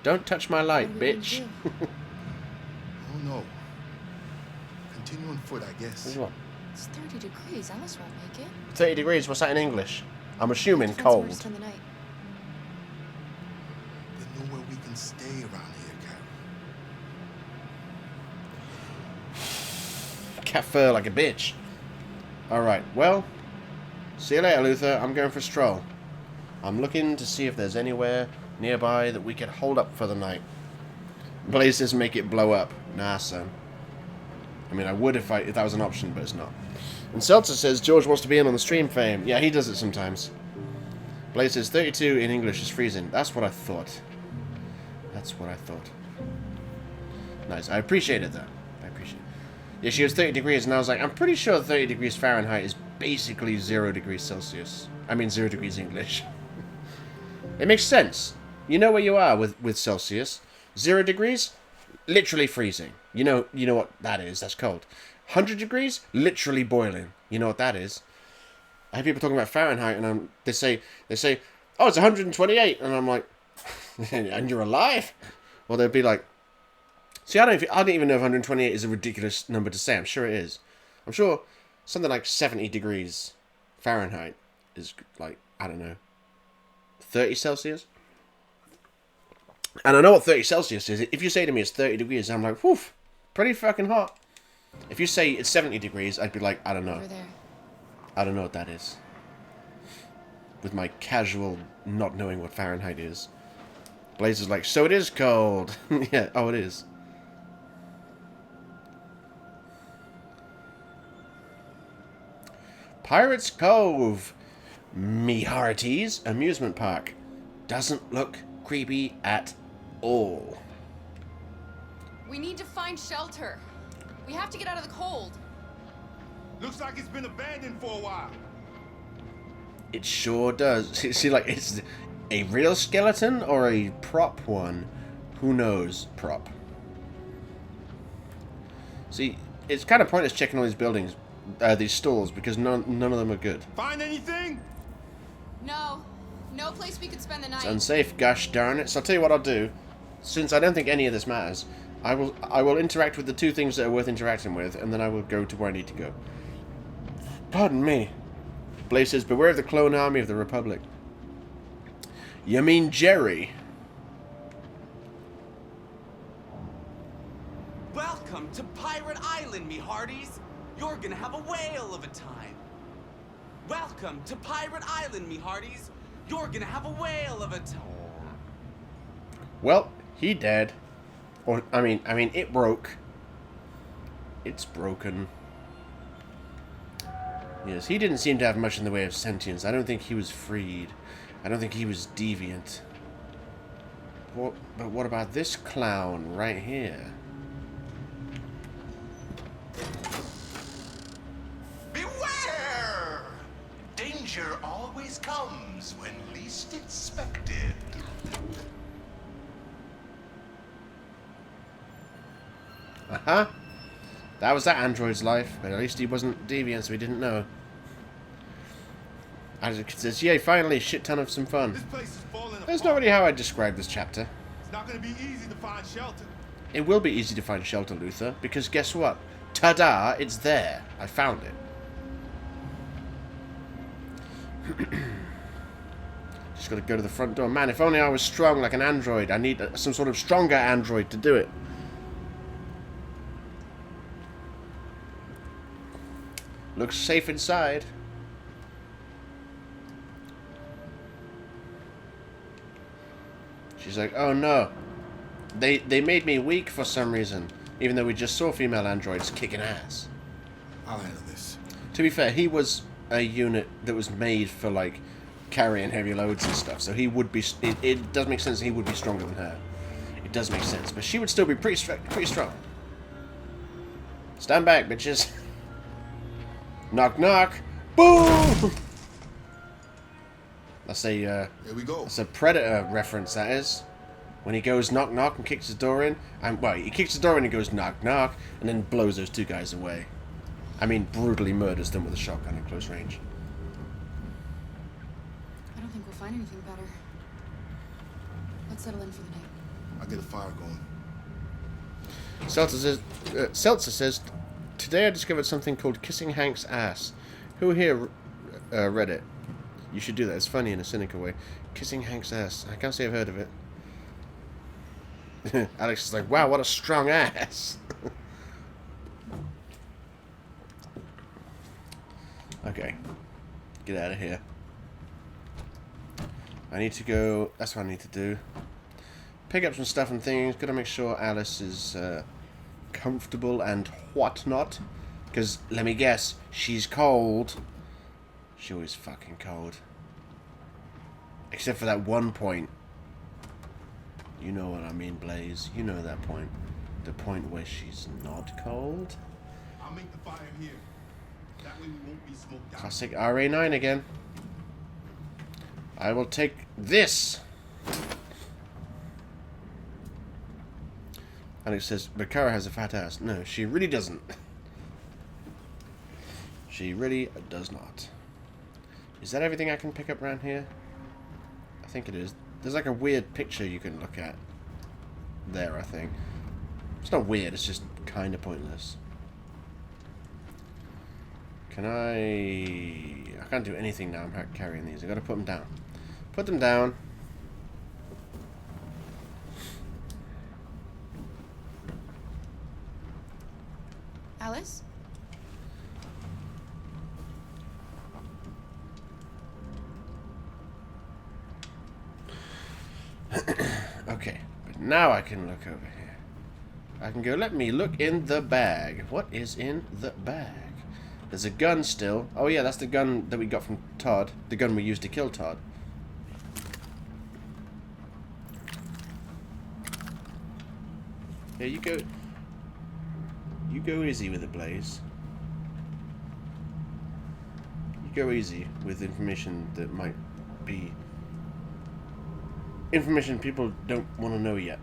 Don't touch my light, bitch. Oh no. Continue on foot, I guess. What do you want? It's 30 degrees. Alice won't make it. 30 degrees, what's that in English? I'm assuming Depends cold. where to spend the night. There's nowhere we can stay around here, Karen. Cat fur like a bitch. Alright, well, see you later, Luther. I'm going for a stroll. I'm looking to see if there's anywhere nearby that we could hold up for the night. Blaze says make it blow up. Nah, son. I mean, I would if that was an option, but it's not. And Seltzer says George wants to be in on the stream fame. Yeah, he does it sometimes. Blaze says 32 in English is freezing. That's what I thought. That's what I thought. Nice. I appreciate it, though. I appreciate it. Yeah, she was 30 degrees, and I was like, I'm pretty sure 30 degrees Fahrenheit is basically 0 degrees Celsius. I mean, 0 degrees English. It makes sense. You know where you are with Celsius. 0 degrees, literally freezing. You know what that is. That's cold. 100 degrees, literally boiling. You know what that is. I hear people talking about Fahrenheit, and they say, oh, it's 128, and I'm like, and you're alive? Well, they'd be like, see, I don't even know if 128 is a ridiculous number to say. I'm sure it is. I'm sure something like 70 degrees Fahrenheit is like, I don't know, 30 Celsius? And I know what 30 Celsius is. If you say to me it's 30 degrees, I'm like, whew, pretty fucking hot. If you say it's 70 degrees, I'd be like, I don't know. Over there. I don't know what that is. With my casual not knowing what Fahrenheit is. Blaze is like, so it is cold. Yeah, oh, it is. Pirates Cove, me hearties, amusement park. Doesn't look creepy at all. We need to find shelter. We have to get out of the cold. Looks like it's been abandoned for a while. It sure does. See, like, it's a real skeleton or a prop one? Who knows? Prop. See, it's kind of pointless checking all these buildings, these stalls, because none of them are good. Find anything? No. No place we could spend the night. It's unsafe, gosh darn it. So I'll tell you what I'll do. Since I don't think any of this matters, I will interact with the two things that are worth interacting with, and then I will go to where I need to go. Pardon me. Blaze says, beware of the clone army of the Republic. You mean Jerry? Welcome to Pirate Island, me hearties. You're gonna have a whale of a time. Welcome to Pirate Island, me hearties. You're gonna have a whale of a time. Well, he dead. Or I mean, it broke. It's broken. Yes, he didn't seem to have much in the way of sentience. I don't think he was freed. I don't think he was deviant. But what about this clown right here? Beware! Danger always comes when least expected. Uh-huh. That was that android's life, but at least he wasn't deviant, so we didn't know. As it says, yay, finally, shit ton of some fun. This place is falling apart. That's not really how I describe this chapter. It's not gonna be easy to find shelter. It will be easy to find shelter, Luther, because guess what? Ta-da, it's there. I found it. Just gotta go to the front door. Man, if only I was strong like an android. I need some sort of stronger android to do it. Looks safe inside. She's like, oh no. They made me weak for some reason. Even though we just saw female androids kicking ass. I'll handle this. To be fair, he was a unit that was made for, like, carrying heavy loads and stuff. So he would be... It does make sense he would be stronger than her. It does make sense. But she would still be pretty strong. Stand back, bitches. Knock, knock. Boom! That's a, Here we go. That's a Predator reference, that is. When he goes knock, knock and kicks his door in. And, well, he kicks the door in and goes knock, knock. And then blows those two guys away. I mean, brutally murders them with a shotgun at close range. I don't think we'll find anything better. Let's settle in for the night. I'll get a fire going. Seltzer says, today I discovered something called Kissing Hank's Ass. Who here read it? You should do that. It's funny in a cynical way. Kissing Hank's Ass. I can't say I've heard of it. Alex is like, wow, what a strong ass. Okay. Get out of here. I need to go... That's what I need to do. Pick up some stuff and things. Gotta make sure Alice is comfortable and whatnot. Because, let me guess, she's cold. She's always fucking cold. Except for that one point. You know what I mean, Blaze. You know that point. The point where she's not cold. I'll make the fire here. That way we won't be smoked out. Classic RA9 again. I will take this. Alex says, but Kara has a fat ass. No, she really doesn't. She really does not. Is that everything I can pick up around here? I think it is. There's like a weird picture you can look at there, I think. It's not weird, it's just kind of pointless. Can I can't do anything now. I'm carrying these. I gotta put them down. Put them down. Alice? Okay, but now I can look over here. I can go, let me look in the bag. What is in the bag? There's a gun still. Oh yeah, that's the gun that we got from Todd. The gun we used to kill Todd. Yeah, you go easy with it, Blaze. You go easy with information that might be information people don't want to know yet.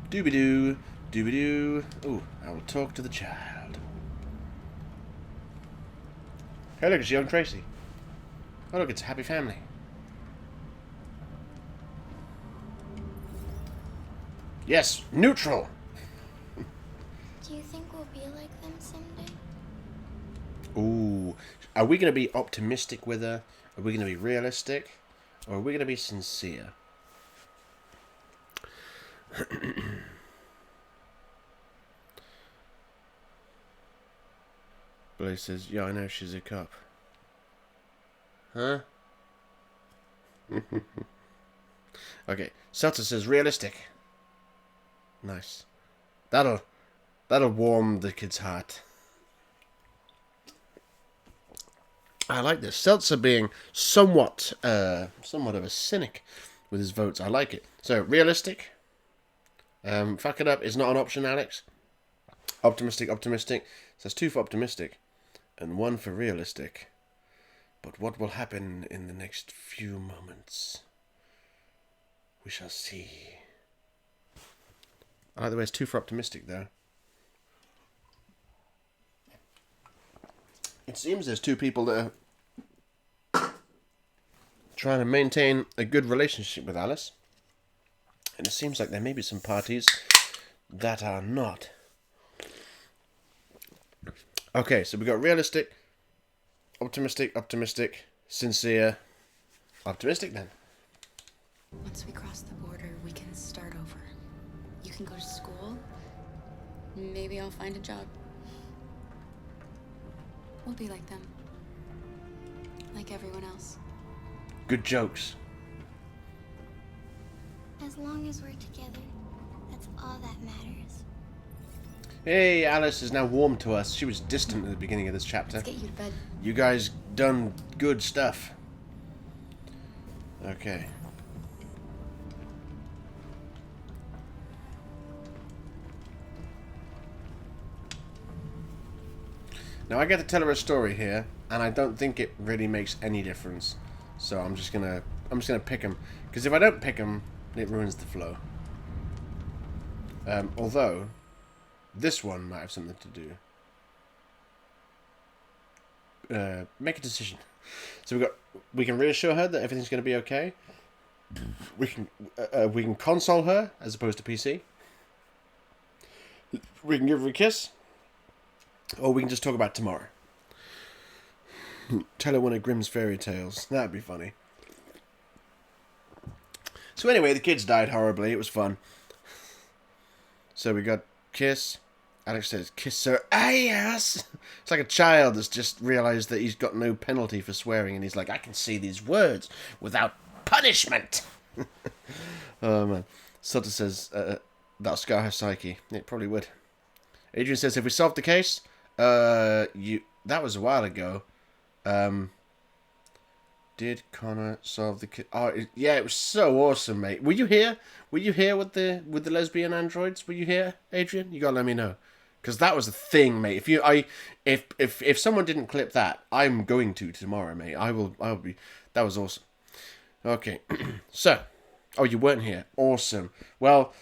Doobie-doo, doobie-doo. Ooh, I will talk to the child. Hey, look, it's young Tracy. Oh, look, it's a happy family. Yes, neutral. Do you think we'll be like them someday? Ooh. Are we going to be optimistic with her? Are we going to be realistic? Or are we going to be sincere? Blaze says, yeah, I know she's a cop. Huh? Okay. Seltzer says, realistic. Nice. That'll warm the kid's heart. I like this. Seltzer being somewhat of a cynic with his votes. I like it. So, realistic. Fuck it up is not an option, Alex. Optimistic. So that's 2 for optimistic and 1 for realistic. But what will happen in the next few moments? We shall see. Either way, it's 2 for optimistic, though. It seems there's 2 people that are trying to maintain a good relationship with Alice. And it seems like there may be some parties that are not. Okay, so we got realistic, optimistic, sincere, optimistic then. Once we cross the border, we can start over. You can go to school. Maybe I'll find a job. We'll be like them. Like everyone else. Good jokes. As long as we're together, that's all that matters. Hey, Alice is now warm to us. She was distant at the beginning of this chapter. Let's get you to bed. You guys done good stuff. Okay. Now I get to tell her a story here, and I don't think it really makes any difference. So I'm just gonna pick them, because if I don't pick them, it ruins the flow. Although this one might have something to do. Make a decision. So we can reassure her that everything's going to be okay. We can console her as opposed to PC. We can give her a kiss. Or we can just talk about tomorrow. Tell her one of Grimm's fairy tales. That'd be funny. So anyway, the kids died horribly. It was fun. So we got kiss. Alex says, kiss her ass. It's like a child that's just realised that he's got no penalty for swearing. And he's like, I can say these words without punishment. Oh, man. Sutter says, that'll scar her psyche. It probably would. Adrian says, have we solved the case? That was a while ago. Did Connor solve the case? Oh, yeah, it was so awesome, mate. Were you here? Were you here with the lesbian androids? Were you here, Adrian? You gotta let me know, because that was a thing, mate. If someone didn't clip that, I'm going to tomorrow, mate. I'll be. That was awesome. Okay, so, oh, you weren't here. Awesome. Well,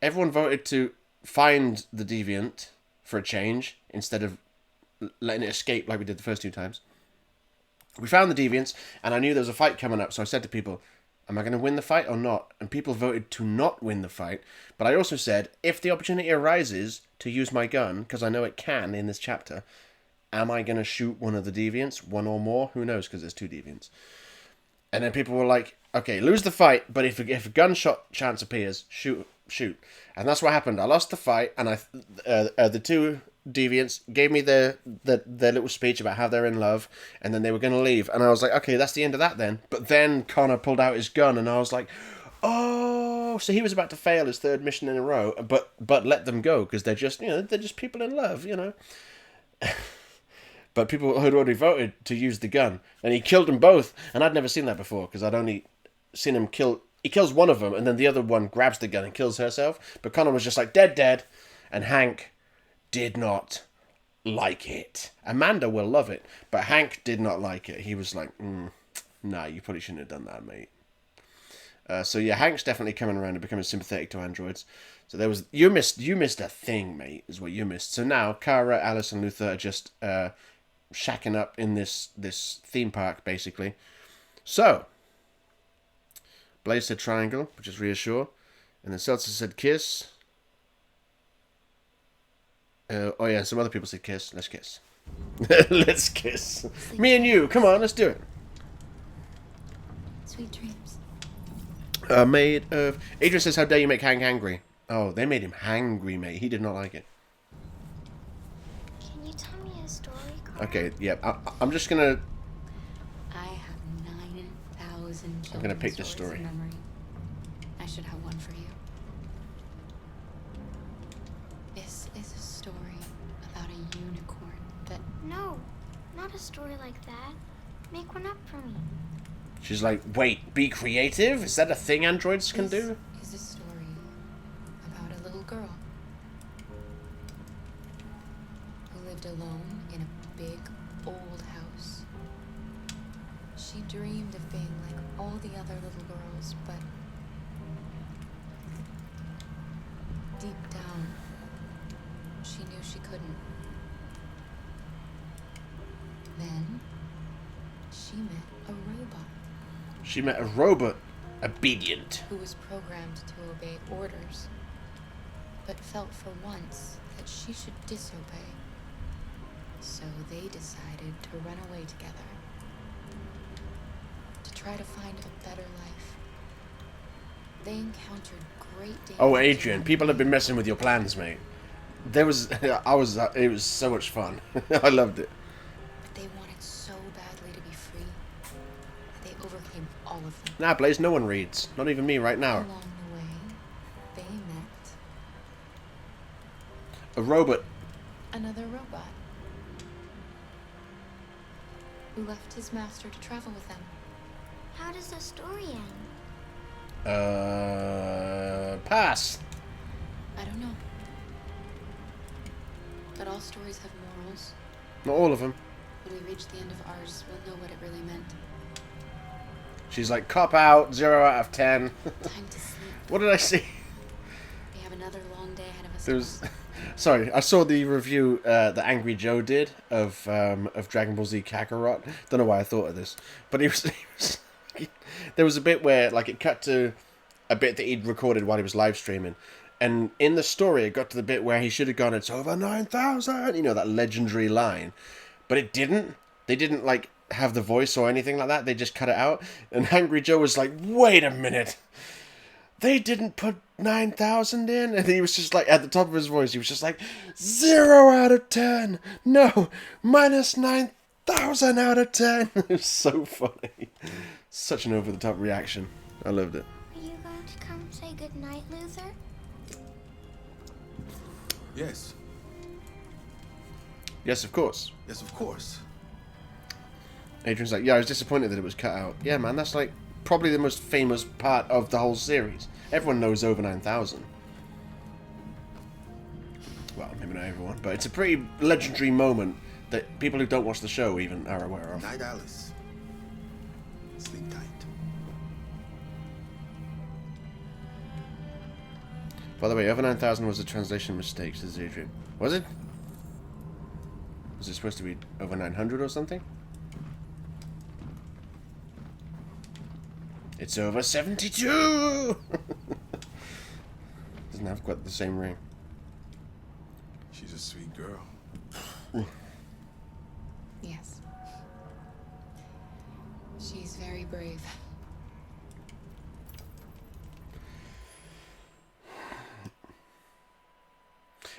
everyone voted to find the deviant for a change instead of letting it escape like we did the first 2 times. We found the deviants, and I knew there was a fight coming up, so I said to people, am I going to win the fight or not? And people voted to not win the fight, but I also said, if the opportunity arises to use my gun, because I know it can in this chapter, am I going to shoot one of the deviants? 1 or more? Who knows, because there's 2 deviants. And then people were like, okay, lose the fight, but if a gunshot chance appears, shoot. And that's what happened. I lost the fight, and the 2 deviants gave me their little speech about how they're in love, and then they were going to leave. And I was like, okay, that's the end of that then. But then Connor pulled out his gun, and I was like, oh, so he was about to fail his 3rd mission in a row, but let them go, because they're just people in love, But people had already voted to use the gun, and he killed them both. And I'd never seen that before, because I'd only seen him kill. He kills one of them, and then the other one grabs the gun and kills herself. But Connor was just like, dead. And Hank did not like it. Amanda will love it, but Hank did not like it. He was like, nah, you probably shouldn't have done that, mate. So yeah, Hank's definitely coming around and becoming sympathetic to androids. So there was you missed a thing, mate, is what you missed. So now Kara, Alice, and Luther are just shacking up in this theme park, basically. So Blaze said triangle, which is reassure, and then Seltzer said kiss. Oh yeah, some other people said kiss. Let's kiss. Let's kiss. Me and you. Come on, let's do it. Sweet dreams. Made of... Adrian says, how dare you make Hank angry? Oh, they made him hangry, mate. He did not like it. Can you tell me a story, Carl? Okay, yeah. I'm just gonna... I have 9,000 I'm gonna pick this story. in memory. I should have one for you. This is a story about a unicorn that... No, not a story like that. Make one up for me. She's like, wait, be creative? Is that a thing androids can do? This is a story about a little girl who lived alone in a big old house. She dreamed of being like all the other little girls, but deep down, she knew she couldn't. Then she met a robot. She met a robot, obedient. Who was programmed to obey orders, but felt for once that she should disobey. So they decided to run away together, to try to find a better life. They encountered great dangers. Oh, Adrian, people have been messing with your plans, mate. There was, it was so much fun. I loved it. But they wanted so badly to be free that they overcame all of them. Nah, Blaze, no one reads. Not even me right now. Along the way, they met A robot. another robot who left his master to travel with them. How does the story end? Pass. I don't know. But all stories have morals. Not all of them. When we reach the end of ours, we'll know what it really meant. She's like, cop out, 0 out of 10. Time to sleep. What did I see? We have another long day ahead of us. There was, sorry, I saw the review that Angry Joe did of Dragon Ball Z Kakarot. Don't know why I thought of this, but there was a bit where like it cut to a bit that he'd recorded while he was live streaming, and in the story it got to the bit where he should have gone, it's over 9,000, you know, that legendary line, but it didn't. They didn't like have the voice or anything like that. They just cut it out, and Angry Joe was like, wait a minute. They didn't put 9,000 in? And he was just like, at the top of his voice, he was just like, 0 out of 10. No, minus 9,000 out of 10. It was so funny. Such an over-the-top reaction. I loved it. Are you going to come say goodnight, Luther? Yes. Yes, of course. Yes, of course. Adrian's like, yeah, I was disappointed that it was cut out. Yeah, man, that's like probably the most famous part of the whole series. Everyone knows over 9,000. Well, maybe not everyone, but it's a pretty legendary moment that people who don't watch the show even are aware of. Night, Alice. Sleep tight. By the way, over 9,000 was a translation mistake, says Adrian. Was it? Was it supposed to be over 900 or something? It's over 72! Doesn't have quite the same ring. She's a sweet girl. Yes. She's very brave.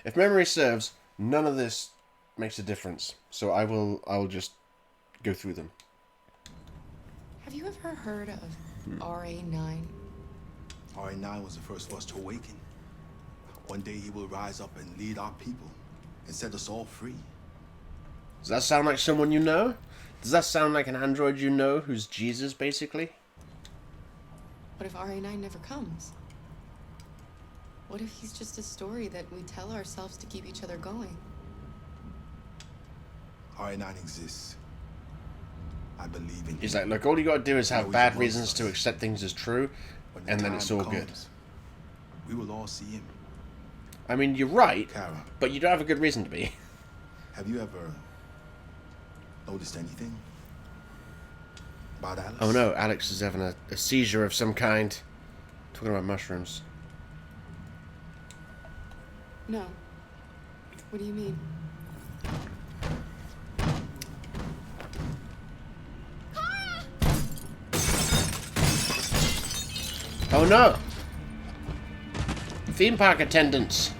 If memory serves, none of this makes a difference. So I will just go through them. Have you ever heard of RA9? RA9 was the first of us to awaken. One day he will rise up and lead our people and set us all free. Does that sound like someone you know? Does that sound like an android you know who's Jesus, basically? What if RA9 never comes? What if he's just a story that we tell ourselves to keep each other going? RA9 exists. I believe in He's him. like, look, all you gotta do is have Knows bad he loves reasons us. to accept things as true, When the and then time it's all good. comes, we will all see him. I mean, you're right, Kara, but you don't have a good reason to be. have you ever noticed anything about Alice? Oh no, Alex is having a seizure of some kind. Talking about mushrooms. No. What do you mean? Oh no! Theme park attendants.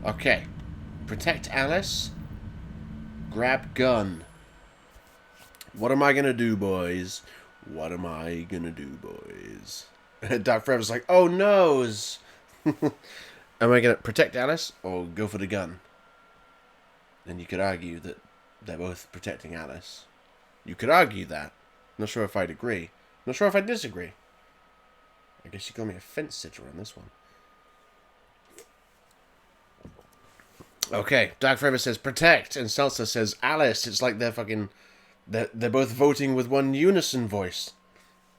Okay. Protect Alice. Grab gun. What am I gonna do, boys? What am I gonna do, boys? Dark Forever's like, oh noes! Am I gonna protect Alice or go for the gun? And you could argue that they're both protecting Alice. You could argue that. Not sure if I'd agree. Not sure if I'd disagree. I guess you call me a fence sitter on this one. Okay, Dark Forever says protect, and Salsa says Alice. It's like they're fucking... They're both voting with one unison voice.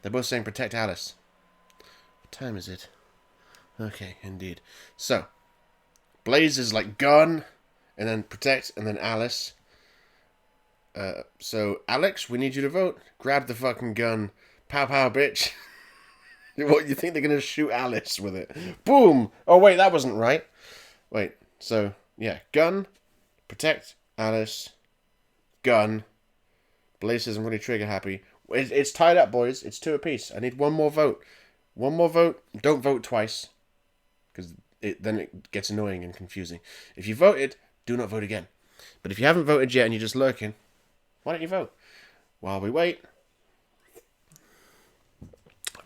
They're both saying protect Alice. What time is it? Okay, indeed. So, Blaze is like gun, and then protect, and then Alice. So, Alex, we need you to vote. Grab the fucking gun. Pow pow, bitch. What, you think they're gonna shoot Alice with it? Boom! Oh, wait, that wasn't right. Wait, so, yeah. Gun, protect, Alice, gun. Blaze says I'm really trigger happy. It's tied up, boys. It's 2 apiece. I need one more vote. One more vote. Don't vote twice. Because then it gets annoying and confusing. If you voted, do not vote again. But if you haven't voted yet and you're just lurking, why don't you vote? While we wait,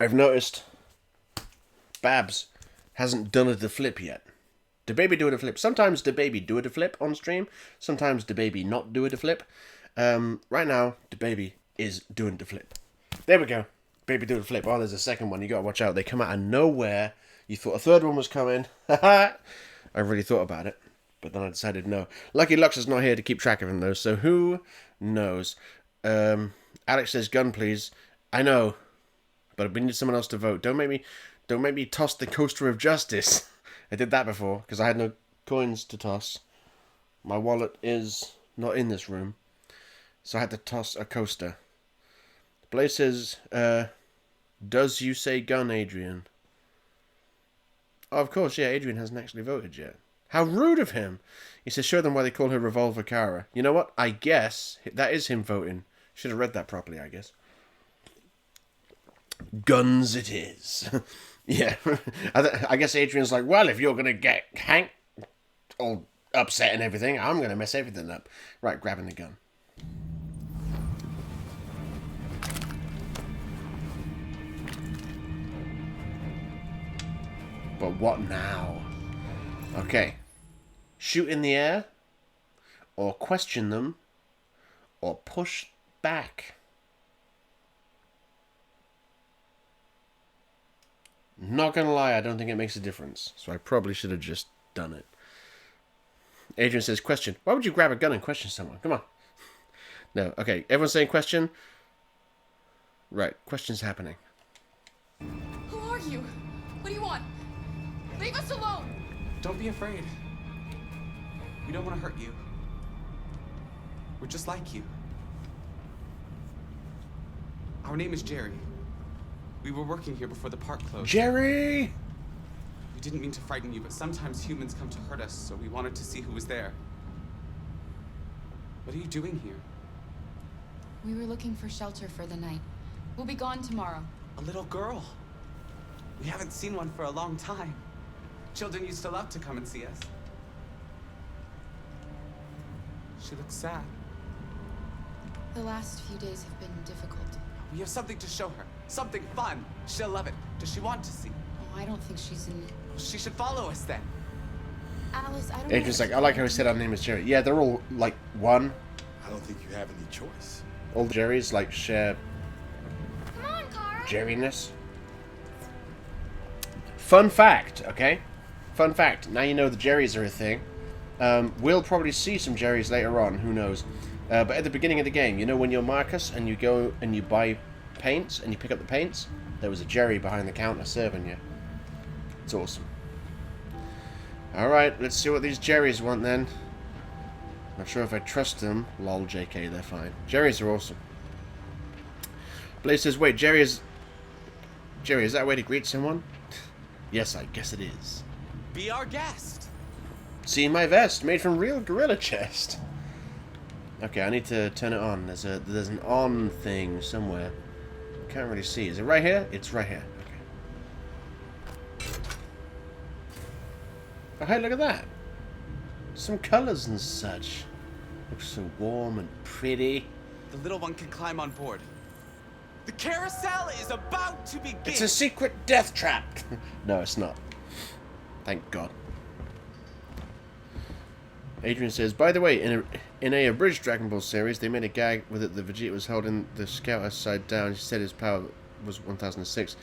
I've noticed Babs hasn't done a flip yet. The baby do a flip. Sometimes the baby do a flip on stream. Sometimes the baby not do a flip. Right now, the baby is doing the flip. There we go. Baby do the flip. Oh, there's a second one. You gotta watch out. They come out of nowhere. You thought a third one was coming. I really thought about it. But then I decided no. Lucky Lux is not here to keep track of him though, so who knows? Alex says gun please. I know. But we need someone else to vote. Don't make me toss the coaster of justice. I did that before, because I had no coins to toss. My wallet is not in this room. So I had to toss a coaster. Blaze says, does you say gun, Adrian? Oh, of course, yeah, Adrian hasn't actually voted yet. How rude of him! He says, show them why they call her Revolver Kara. You know what? I guess that is him voting. Should have read that properly, I guess. Guns it is. Yeah. I guess Adrian's like, well, if you're going to get Hank all upset and everything, I'm going to mess everything up. Right, grabbing the gun. But what now? Okay. Shoot in the air, or question them, or push back. Not gonna lie, I don't think it makes a difference, so I probably should have just done it. Adrian says, question. Why would you grab a gun and question someone? Come on. No, okay, everyone's saying question? Right, question's happening. Who are you? What do you want? Leave us alone! Don't be afraid. We don't want to hurt you. We're just like you. Our name is Jerry. We were working here before the park closed. Jerry! We didn't mean to frighten you, but sometimes humans come to hurt us, so we wanted to see who was there. What are you doing here? We were looking for shelter for the night. We'll be gone tomorrow. A little girl. We haven't seen one for a long time. Children used to love to come and see us. She looks sad. The last few days have been difficult. We have something to show her. Something fun. She'll love it. Does she want to see? Oh, I don't think she's in... She should follow us then. Alice, I don't Adrian's like, I like how he said our name is Jerry. Yeah, they're all like one. I don't think you have any choice. All the Jerrys like share Come on, Kara. Jerryness. Fun fact, okay? Fun fact. Now you know the Jerrys are a thing. We'll probably see some Jerrys later on. Who knows? But at the beginning of the game, you know when you're Marcus and you go and you buy paints and you pick up the paints? There was a Jerry behind the counter serving you. It's awesome. Alright, let's see what these Jerrys want then. Not sure if I trust them. Lol, JK, they're fine. Jerrys are awesome. Blaze says, wait, Jerry, is that a way to greet someone? Yes, I guess it is. Be our guest. See my vest, made from real gorilla chest. Okay, I need to turn it on. There's an on thing somewhere. Can't really see. Is it right here? It's right here. Okay. Oh, hey, look at that. Some colors and such. Looks so warm and pretty. The little one can climb on board. The carousel is about to begin. It's a secret death trap. No, it's not. Thank God. Adrian says, by the way, in a abridged Dragon Ball series, they made a gag with it that Vegeta was holding the scout upside down. He said his power was 1006.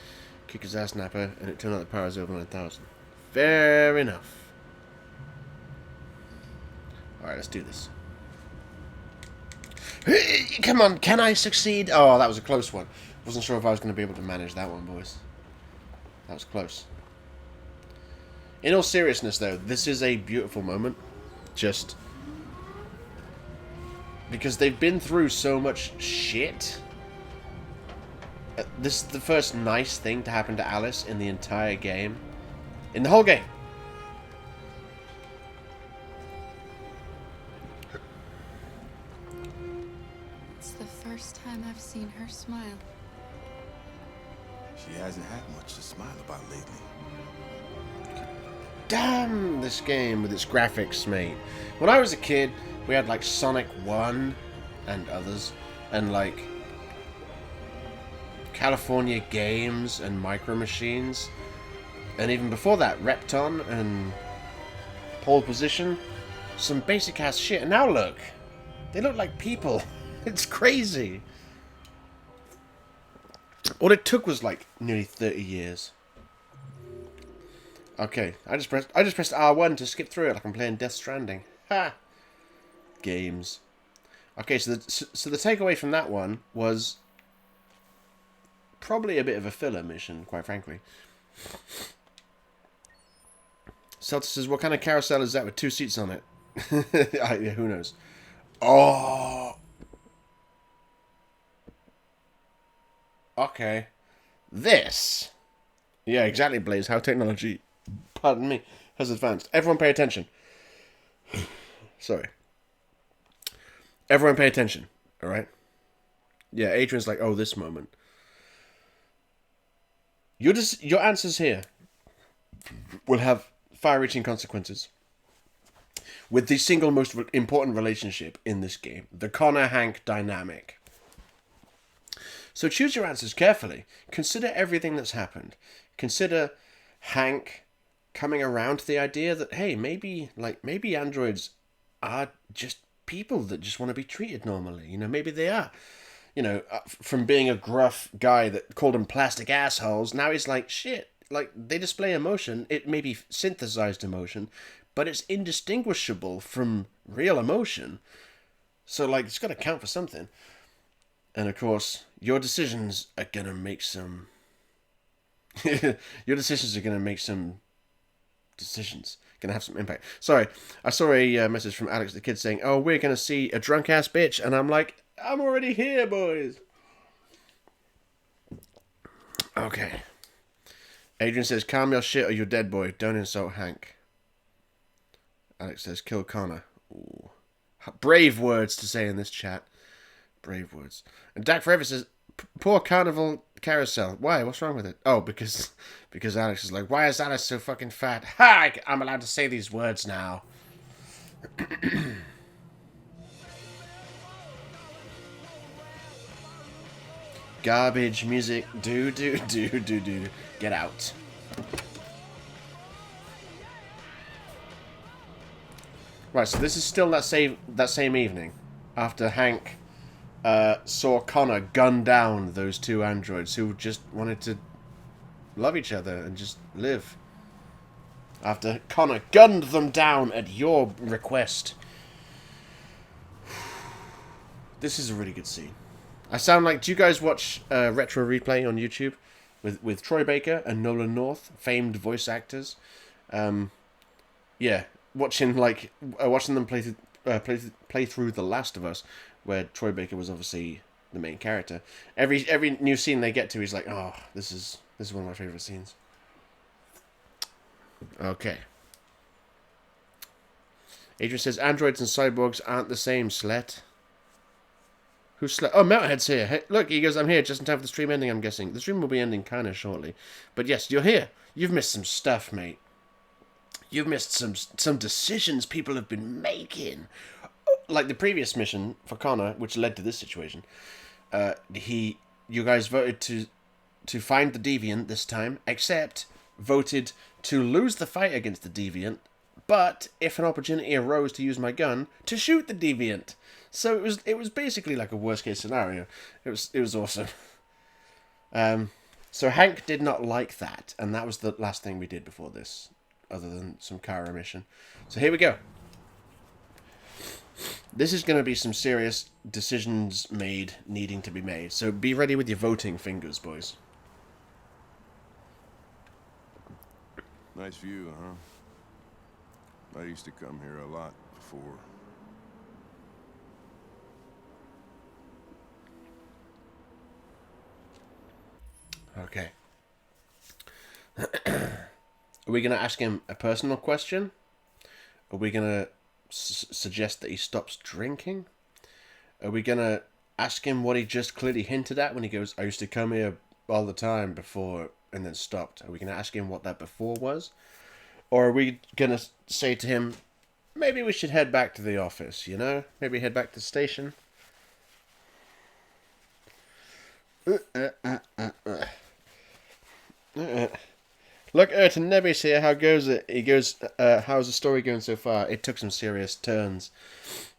Kick his ass, Napper, and it turned out the power is over 9000. Fair enough. Alright, let's do this. Come on, can I succeed? Oh, that was a close one. Wasn't sure if I was going to be able to manage that one, boys. That was close. In all seriousness, though, this is a beautiful moment. Just because they've been through so much shit. This is the first nice thing to happen to Alice in the entire game. In the whole game. It's the first time I've seen her smile. She hasn't had much to smile about lately. Damn this game with its graphics, mate. When I was a kid, we had like Sonic 1 and others, and like California Games and Micro Machines, and even before that, Repton and Pole Position. Some basic ass shit, and now look, they look like people. It's crazy. All it took was like nearly 30 years. Okay, I just pressed R1 to skip through it like I'm playing Death Stranding. Ha! Games. Okay, so the takeaway from that one was probably a bit of a filler mission, quite frankly. Celta says, what kind of carousel is that with 2 seats on it? Yeah, who knows? Oh! Okay. This! Yeah, exactly, Blaze. How technology... Pardon me, has advanced. Everyone pay attention. Sorry. Everyone pay attention, alright? Yeah, Adrian's like, oh, this moment. Your answers here will have far-reaching consequences. With the single most important relationship in this game, the Connor-Hank dynamic. So choose your answers carefully. Consider everything that's happened. Consider Hank coming around to the idea that, hey, maybe androids are just people that just want to be treated normally. You know, maybe they are. You know, from being a gruff guy that called them plastic assholes, now he's like, shit, like, they display emotion. It may be synthesized emotion, but it's indistinguishable from real emotion. So, like, it's got to count for something. And, of course, your decisions are going to make some... your decisions are going to make some... decisions. Going to have some impact. Sorry, I saw a message from Alex the kid saying, oh, we're going to see a drunk-ass bitch. And I'm like, I'm already here, boys. Okay. Adrian says, calm your shit or you're dead, boy. Don't insult Hank. Alex says, kill Connor. Ooh. Brave words to say in this chat. Brave words. And Dak Forever says, poor Carnival Carousel. Why? What's wrong with it? Oh, because Alex is like, why is Alice so fucking fat? Ha! I'm allowed to say these words now. Garbage music. Do. Get out. Right, so this is still that same evening after Hank saw Connor gun down those 2 androids who just wanted to love each other and just live. After Connor gunned them down at your request. This is a really good scene. I sound like... Do you guys watch Retro Replay on YouTube? With Troy Baker and Nolan North, famed voice actors? Yeah, watching them play through The Last of Us, where Troy Baker was obviously the main character. Every new scene they get to, he's like, oh, this is one of my favorite scenes. Okay. Adrian says, androids and cyborgs aren't the same, Slet. Who's Slet? Oh, Melthead's here. Hey, look, he goes, I'm here just in time for the stream ending, I'm guessing. The stream will be ending kind of shortly. But yes, you're here. You've missed some stuff, mate. You've missed some decisions people have been making. Like the previous mission for Connor, which led to this situation. You guys voted to find the Deviant this time, except voted to lose the fight against the Deviant, but if an opportunity arose to use my gun, to shoot the Deviant. So it was basically like a worst case scenario. It was awesome. So Hank did not like that, and that was the last thing we did before this, other than some Kara mission. So here we go. This is going to be some serious decisions needing to be made. So be ready with your voting fingers, boys. Nice view, huh? I used to come here a lot before. Okay. Are we going to ask him a personal question? Are we going to suggest that he stops drinking? Are we going to ask him what he just clearly hinted at when he goes, I used to come here all the time before, and then stopped? Are we going to ask him what that before was? Or are we going to say to him, maybe we should head back to the office, you know? Maybe head back to the station? Look, Erton Nebby's here. How goes it? He goes, how's the story going so far? It took some serious turns.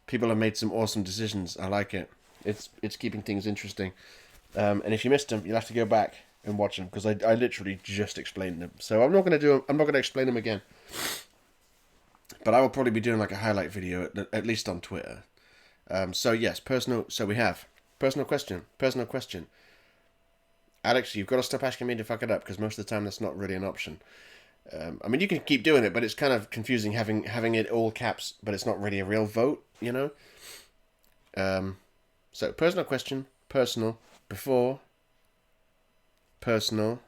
People have made some awesome decisions. I like it. It's keeping things interesting. And if you missed them, you'll have to go back and watch them, because I literally just explained them. So I'm not going to explain them again. But I will probably be doing like a highlight video, at least on Twitter. So yes, so we have personal question. Alex, you've got to stop asking me to fuck it up, because most of the time that's not really an option. I mean, you can keep doing it, but it's kind of confusing having it all caps, but it's not really a real vote, you know? So, personal question, personal, before, personal.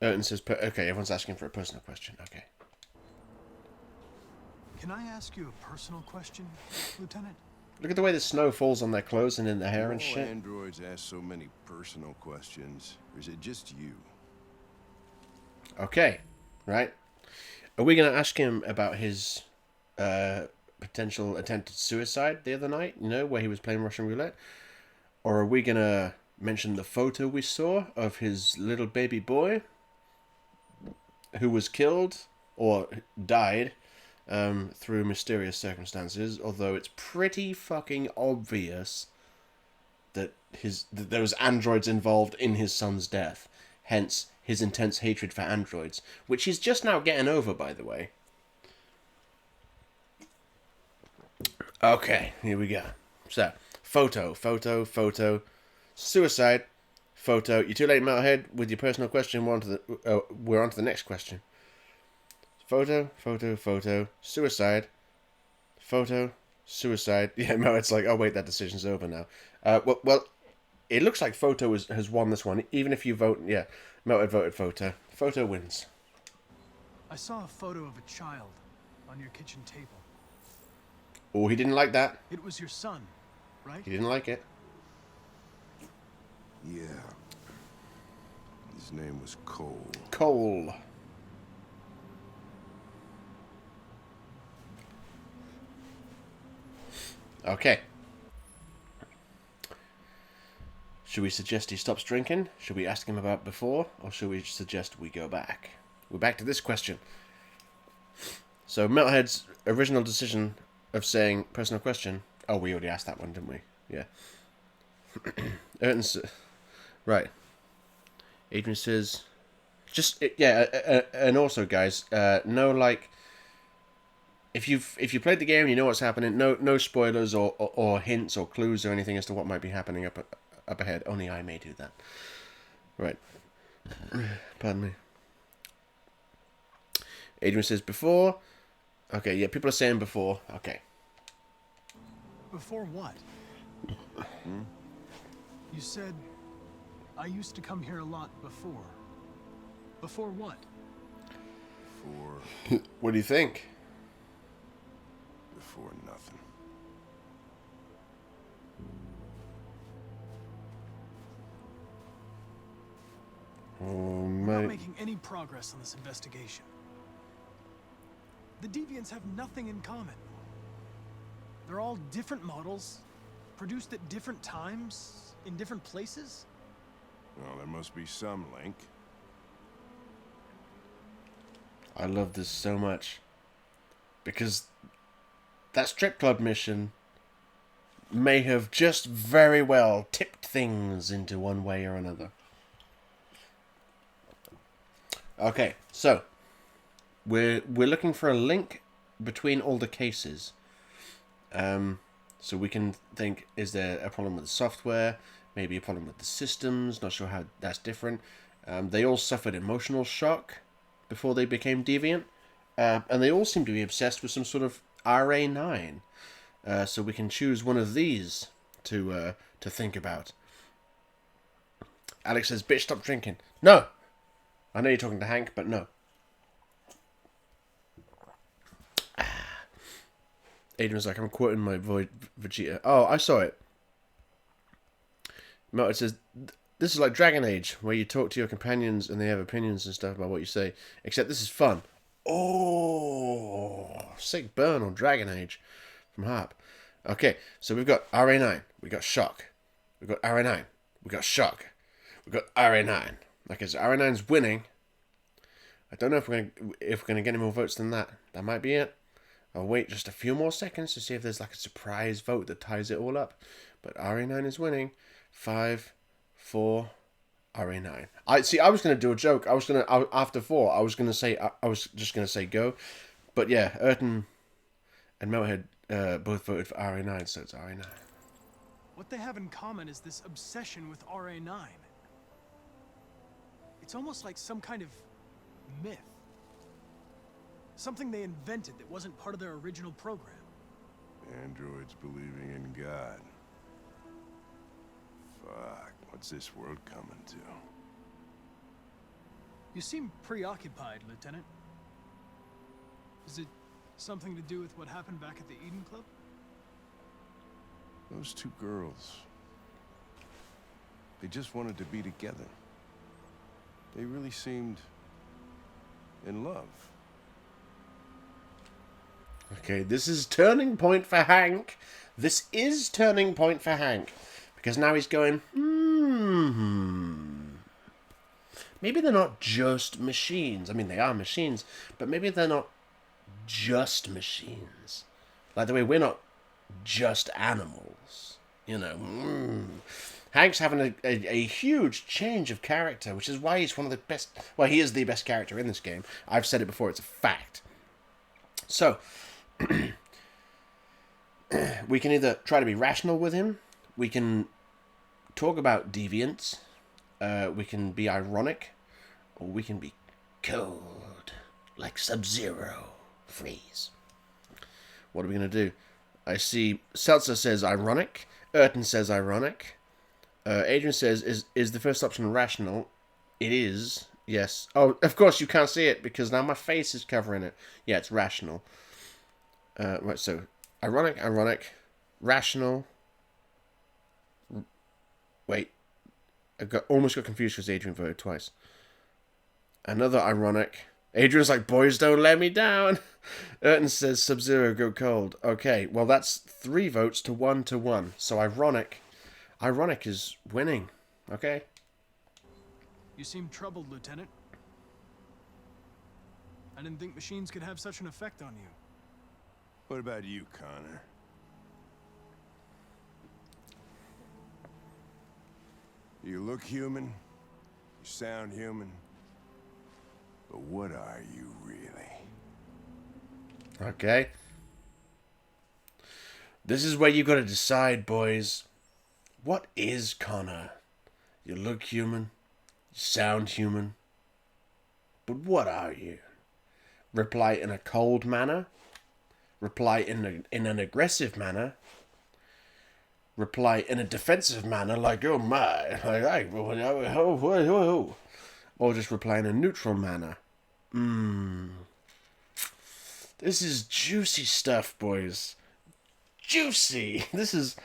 Erton says, okay, everyone's asking for a personal question, okay. Can I ask you a personal question, Lieutenant? Look at the way the snow falls on their clothes and in their hair and All shit. androids ask so many personal questions, or is it just you? Okay, right. Are we going to ask him about his potential attempted suicide the other night, you know, where he was playing Russian roulette? Or are we going to mention the photo we saw of his little baby boy who was killed or died through mysterious circumstances, although it's pretty fucking obvious that there was androids involved in his son's death, hence his intense hatred for androids, which he's just now getting over, by the way. Okay, here we go. So, photo, suicide, photo. You're too late, Metalhead, with your personal question. We're on to the next question. Photo, suicide, photo, suicide. Yeah, no, it's like, oh wait, that decision's over now. Well, it looks like photo has won this one. Even if you vote, yeah, Melted voted photo. Photo wins. I saw a photo of a child on your kitchen table. Oh, he didn't like that. It was your son, right? He didn't like it. Yeah. His name was Cole. Cole. Okay. Should we suggest he stops drinking? Should we ask him about before? Or should we suggest we go back? We're back to this question. So, Metalhead's original decision of saying personal question. Oh, we already asked that one, didn't we? Yeah. Erton's... Right. Adrian says... and also, guys, no, like... If you played the game, you know what's happening. No spoilers or hints or clues or anything as to what might be happening up ahead. Only I may do that. Right. Pardon me. Adrian says before. Okay, yeah, people are saying before. Okay. Before what? You said, I used to come here a lot before. Before what? What do you think? Before nothing. Oh, We're not mate. making any progress on this investigation. The deviants have nothing in common. They're all different models, produced at different times, in different places. Well, there must be some link. I love this so much. Because that strip club mission may have just very well tipped things into one way or another. Okay, so we're looking for a link between all the cases. So we can think, is there a problem with the software? Maybe a problem with the systems? Not sure how that's different. They all suffered emotional shock before they became deviant. And they all seem to be obsessed with some sort of RA9. So we can choose one of these to think about. Alex says, bitch, stop drinking. No! I know you're talking to Hank, but no. Adrian's like, I'm quoting my Vegeta. Oh, I saw it. It says, this is like Dragon Age, where you talk to your companions and they have opinions and stuff about what you say. Except this is fun. Oh, sick burn on Dragon Age from Harp. Okay, so we've got RA9. We got Shock. We've got RA9. We got Shock. We've got RA9. Okay, so RA9's winning. I don't know if we're gonna get any more votes than that. That might be it. I'll wait just a few more seconds to see if there's like a surprise vote that ties it all up. But RA9 is winning. 5, 4, RA9. I was gonna do a joke. After 4. I was just gonna say go. But yeah, Urton and Melhead both voted for RA9, so it's RA9. What they have in common is this obsession with RA9. It's almost like some kind of myth. Something they invented that wasn't part of their original program. Androids believing in God. Fuck, what's this world coming to? You seem preoccupied, Lieutenant. Is it something to do with what happened back at the Eden Club? Those two girls. They just wanted to be together. They really seemed in love. Okay, this is turning point for Hank. This is turning point for Hank. Because now he's going, maybe they're not just machines. I mean, they are machines, but maybe they're not just machines. Like the way we're not just animals. You know. Hank's having a huge change of character, which is why he's one of the best... Well, he is the best character in this game. I've said it before, it's a fact. So, we can either try to be rational with him, we can talk about deviance, we can be ironic, or we can be cold, like Sub-Zero. Freeze. What are we going to do? I see Seltzer says ironic, Urton says ironic, Adrian says, is the first option rational? It is, yes. Oh, of course you can't see it because now my face is covering it. Yeah, it's rational. Right, so ironic, rational. Wait, almost got confused because Adrian voted twice. Another ironic. Adrian's like, boys don't let me down. Urton says Sub-Zero go cold. Okay, well that's 3 votes to 1 to 1. So ironic is winning. Okay. You seem troubled, Lieutenant. I didn't think machines could have such an effect on you. What about you, Connor? You look human, you sound human, but what are you really? Okay. This is where you gotta decide, boys. What is Connor? You look human, you sound human, but what are you? Reply in a cold manner? Reply in an aggressive manner? Reply in a defensive manner, like, oh my, like, or just reply in a neutral manner? This is juicy stuff, boys. Juicy! This is...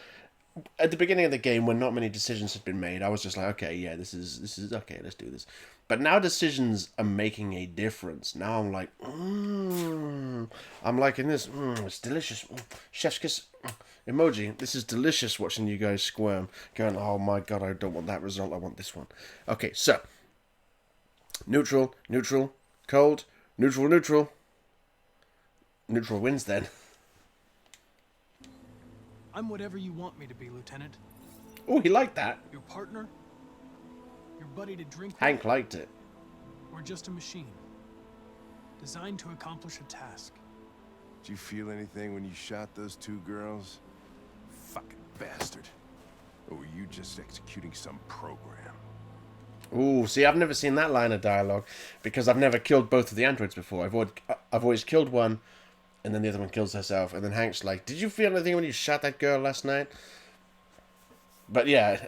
At the beginning of the game, when not many decisions had been made, I was just like, okay, yeah, this is okay, let's do this. But now decisions are making a difference. Now I'm like, I'm liking this. It's delicious. Chef's kiss. Emoji. This is delicious watching you guys squirm. Going, oh my god, I don't want that result, I want this one. Okay, so. Neutral, neutral, cold, neutral, neutral. Neutral wins then. I'm whatever you want me to be, Lieutenant. Oh, he liked that. Your partner? Your buddy to drink with? Hank liked it. Or just a machine? Designed to accomplish a task. Did you feel anything when you shot those two girls? Fucking bastard. Or were you just executing some program? Ooh, see, I've never seen that line of dialogue because I've never killed both of the androids before. I've always killed one, and then the other one kills herself, and then Hank's like, "Did you feel anything when you shot that girl last night?" But yeah,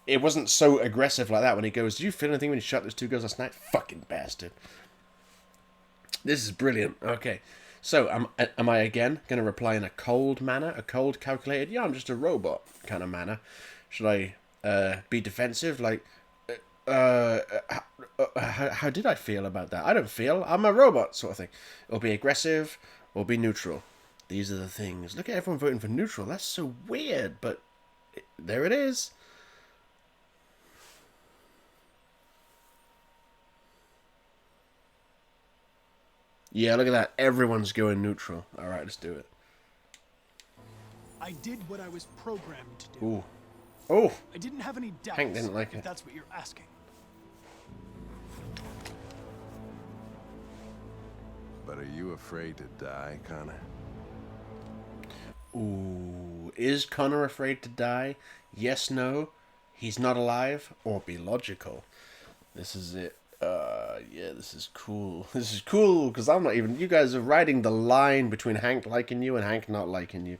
it wasn't so aggressive like that when he goes, "Did you feel anything when you shot those two girls last night? Fucking bastard." This is brilliant. Okay, so am I again going to reply in a cold manner, a cold, calculated, yeah, I'm just a robot kind of manner? Should I be defensive, like, how did I feel about that? I don't feel. I'm a robot, sort of thing. Or be aggressive, or be neutral. These are the things. Look at everyone voting for neutral. That's so weird, but there it is. Yeah, look at that. Everyone's going neutral. All right, let's do it. I did what I was programmed to do. Ooh. Oh. I didn't have any doubts. Hank didn't like if it. That's what you're asking. But are you afraid to die, Connor? Ooh. Is Connor afraid to die? Yes, no. He's not alive? Or be logical? This is it. Yeah, this is cool. This is cool, because I'm not even... You guys are riding the line between Hank liking you and Hank not liking you.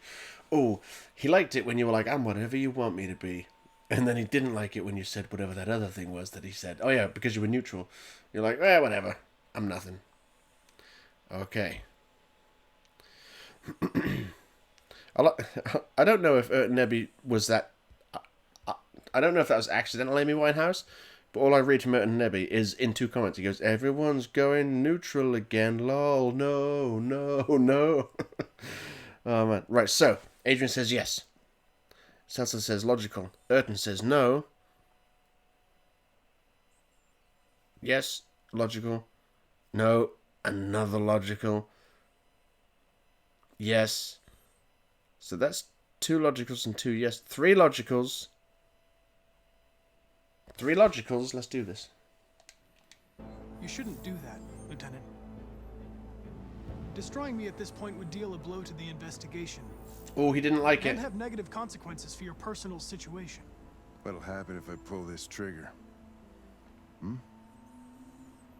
Oh, he liked it when you were like, I'm whatever you want me to be. And then he didn't like it when you said whatever that other thing was that he said. Oh yeah, because you were neutral. You're like, whatever. I'm nothing. Okay. I don't know if Nebby was that... I don't know if that was accidental Amy Winehouse, but all I read from Nebby is in 2 comments. He goes, everyone's going neutral again, lol, no, no, no. Oh man. Right, so, Adrian says yes. Sansa says logical. Urton says no. Yes, logical. No, another logical. Yes. So that's 2 logicals and 2 yes. 3 logicals. 3 logicals. Let's do this. You shouldn't do that, Lieutenant. Destroying me at this point would deal a blow to the investigation. Oh, he didn't like it. And have negative consequences for your personal situation. What'll happen if I pull this trigger?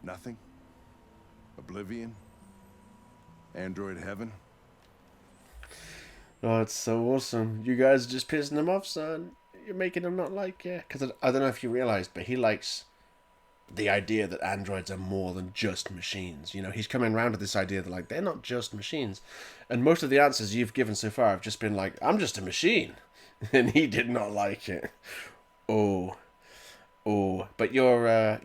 Nothing? Oblivion? Android heaven? Oh, it's so awesome. You guys are just pissing him off, son. You're making him not like it. Because I don't know if you realized, but he likes the idea that androids are more than just machines. You know, he's coming around to this idea that, like, they're not just machines. And most of the answers you've given so far have just been like, I'm just a machine. And he did not like it. Oh. But your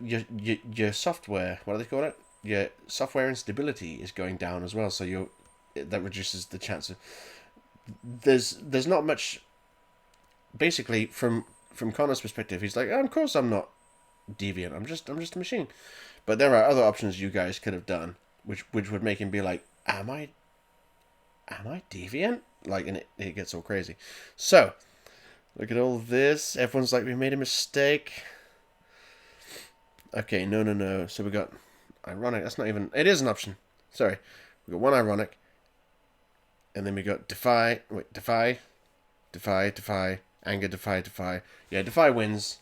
software, what do they call it? Your software instability is going down as well, so that reduces the chance of... There's not much... Basically, from Connor's perspective, he's like, of course I'm not deviant. I'm just a machine. But there are other options you guys could have done, which would make him be like, am I deviant? Like, and it gets all crazy. So, look at all this. Everyone's like, we made a mistake. Okay, no. So we got ironic. That's not even... It is an option. Sorry. We got 1 ironic. And then we got defy. Wait, defy. Anger, defy. Yeah, defy wins.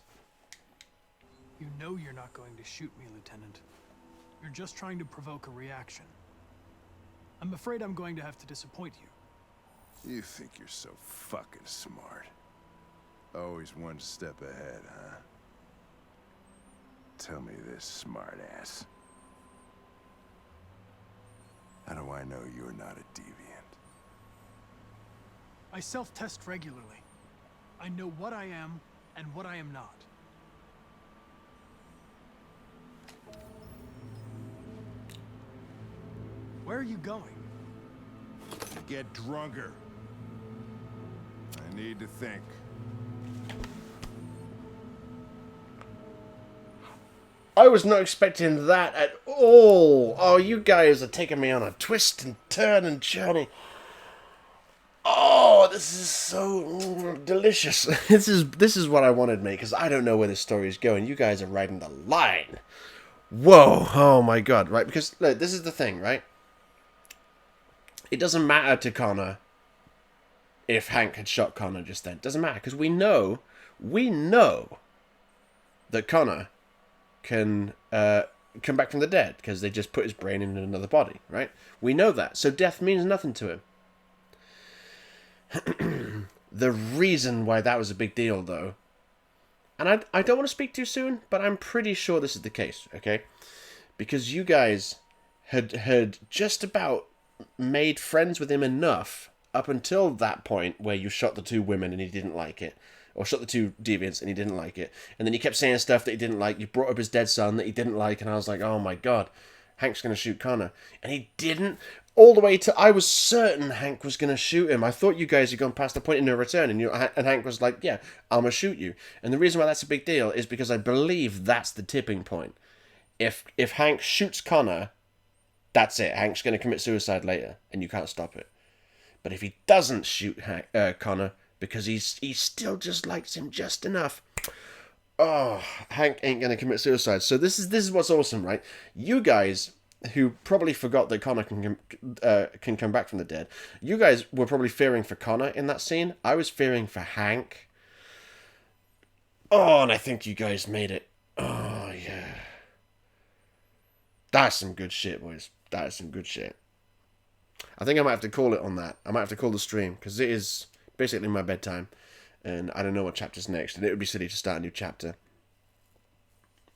You know you're not going to shoot me, Lieutenant. You're just trying to provoke a reaction. I'm afraid I'm going to have to disappoint you. You think you're so fucking smart. Always 1 step ahead, huh? Tell me this, smartass. How do I know you're not a deviant. I self-test regularly. I know what I am and what I am not. Where are you going? To get drunker. I need to think. I was not expecting that at all. Oh, you guys are taking me on a twist and turn and journey. Oh, this is so delicious. This is what I wanted, mate, because I don't know where this story is going. You guys are riding the line. Whoa, oh my god, right? Because, look, this is the thing, right? It doesn't matter to Connor if Hank had shot Connor just then. It doesn't matter, because we know that Connor can come back from the dead, because they just put his brain in another body, right? We know that, so death means nothing to him. The reason why that was a big deal, though, and I don't want to speak too soon, but I'm pretty sure this is the case, okay? Because you guys had just about made friends with him enough up until that point where you shot the two women and he didn't like it. Or shot the two deviants and he didn't like it. And then he kept saying stuff that he didn't like. You brought up his dead son that he didn't like, and I was like, oh my god, Hank's going to shoot Connor. And he didn't. All the way to, I was certain Hank was going to shoot him. I thought you guys had gone past the point of no return, and Hank was like, yeah, I'm going to shoot you. And the reason why that's a big deal is because I believe that's the tipping point. If Hank shoots Connor, that's it. Hank's going to commit suicide later, and you can't stop it. But if he doesn't shoot Connor, because he still just likes him just enough, oh, Hank ain't going to commit suicide. So this is what's awesome, right? You guys who probably forgot that Connor can come back from the dead, you guys were probably fearing for Connor in that scene. I was fearing for Hank. Oh, and I think you guys made it. Oh, yeah. That's some good shit, boys. That is some good shit. I think I might have to call it on that. I might have to call the stream, because it is basically my bedtime, and I don't know what chapter's next, and it would be silly to start a new chapter.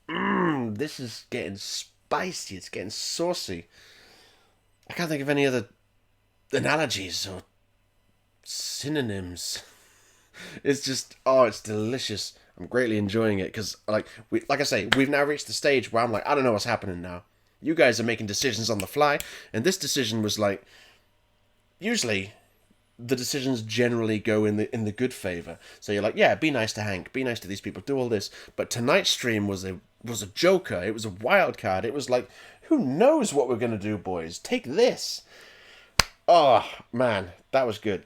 This is getting spicy. It's getting saucy. I can't think of any other analogies or synonyms. It's just, oh, it's delicious. I'm greatly enjoying it, because, like I say, we've now reached the stage where I'm like, I don't know what's happening now. You guys are making decisions on the fly, and this decision was like, usually the decisions generally go in the good favor. So you're like, yeah, be nice to Hank, be nice to these people, do all this. But tonight's stream was a joker. It was a wild card. It was like, who knows what we're gonna do, boys? Take this. Oh man, that was good.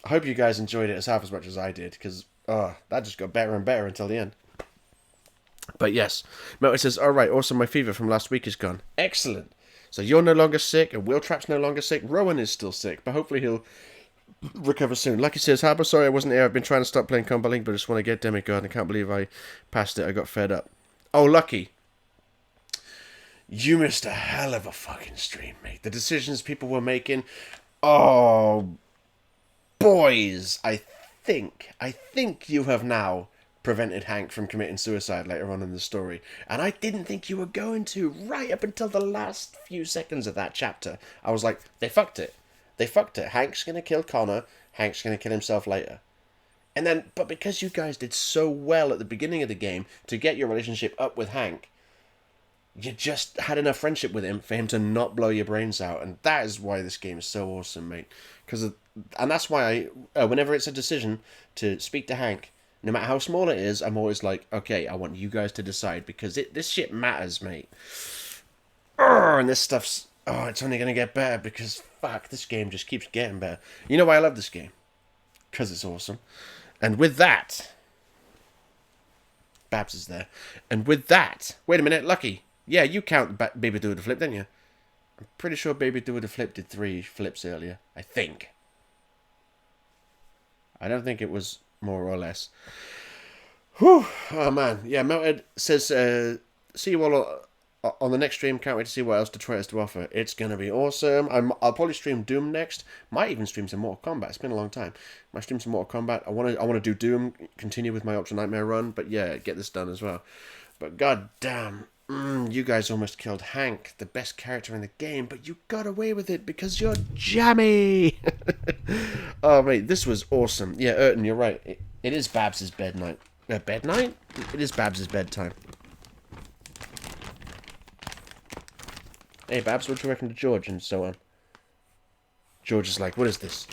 I hope you guys enjoyed it as much as I did, because that just got better and better until the end. But yes, Melty says, alright, awesome, my fever from last week is gone. Excellent. So you're no longer sick, and Wheeltrap's no longer sick. Rowan is still sick, but hopefully he'll recover soon. Lucky says, Harper, sorry I wasn't here. I've been trying to stop playing Combat Link, but I just want to get Demigod. I can't believe I passed it. I got fed up. Oh, Lucky. You missed a hell of a fucking stream, mate. The decisions people were making. Oh, boys. I think you have now prevented Hank from committing suicide later on in the story. And I didn't think you were going to, right up until the last few seconds of that chapter. I was like, they fucked it. They fucked it. Hank's going to kill Connor. Hank's going to kill himself later. And then, but because you guys did so well at the beginning of the game to get your relationship up with Hank, you just had enough friendship with him for him to not blow your brains out. And that is why this game is so awesome, mate. And that's why whenever it's a decision to speak to Hank, no matter how small it is, I'm always like, okay, I want you guys to decide, because this shit matters, mate. And this stuff's, it's only going to get better, because, fuck, this game just keeps getting better. You know why I love this game? Because it's awesome. And with that, Babs is there. And with that, wait a minute, Lucky. Yeah, you count Baby Do the Flip, didn't you? I'm pretty sure Baby Do the Flip did 3 flips earlier. I think. I don't think it was more or less. Whew. Oh, man. Yeah, Melted says, see you all on the next stream. Can't wait to see what else Detroit has to offer. It's going to be awesome. I'll probably stream Doom next. Might even stream some Mortal Kombat. It's been a long time. Might stream some Mortal Kombat. I want to do Doom, continue with my Ultra Nightmare run. But yeah, get this done as well. But god damn. You guys almost killed Hank, the best character in the game, but you got away with it because you're jammy. Oh, mate, this was awesome. Yeah, Urton, you're right. It is Babs's bed night. Bed night? It is Babs's bedtime. Hey, Babs, what do you reckon to George? And so on. George is like, what is this?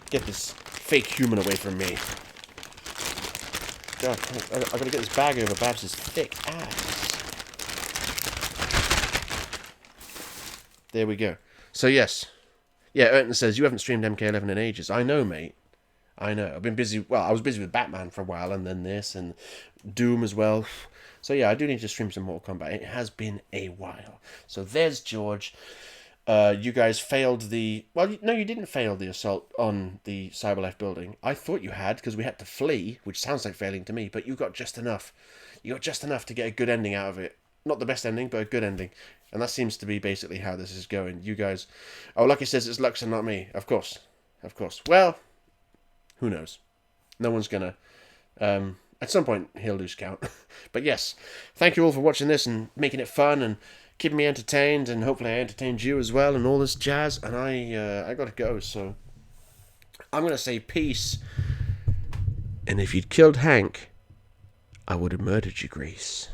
Get this fake human away from me. God, I gotta get this bag over Babs's thick ass. There we go. So, yes. Yeah, Urton says, you haven't streamed MK11 in ages. I know, mate. I know. I've been busy. Well, I was busy with Batman for a while, and then this, and Doom as well. So, yeah, I do need to stream some Mortal Kombat. It has been a while. So, there's George. You guys failed the... Well, no, you didn't fail the assault on the Cyberlife building. I thought you had, because we had to flee, which sounds like failing to me, but you got just enough. You got just enough to get a good ending out of it. Not the best ending, but a good ending. And that seems to be basically how this is going. You guys... Oh, Lucky says it's Lux and not me. Of course. Of course. Well, who knows? No one's gonna... At some point, he'll lose count. But yes, thank you all for watching this and making it fun and keeping me entertained, and hopefully I entertained you as well and all this jazz. And I gotta go, so I'm gonna say peace. And if you'd killed Hank, I would have murdered you, Grease.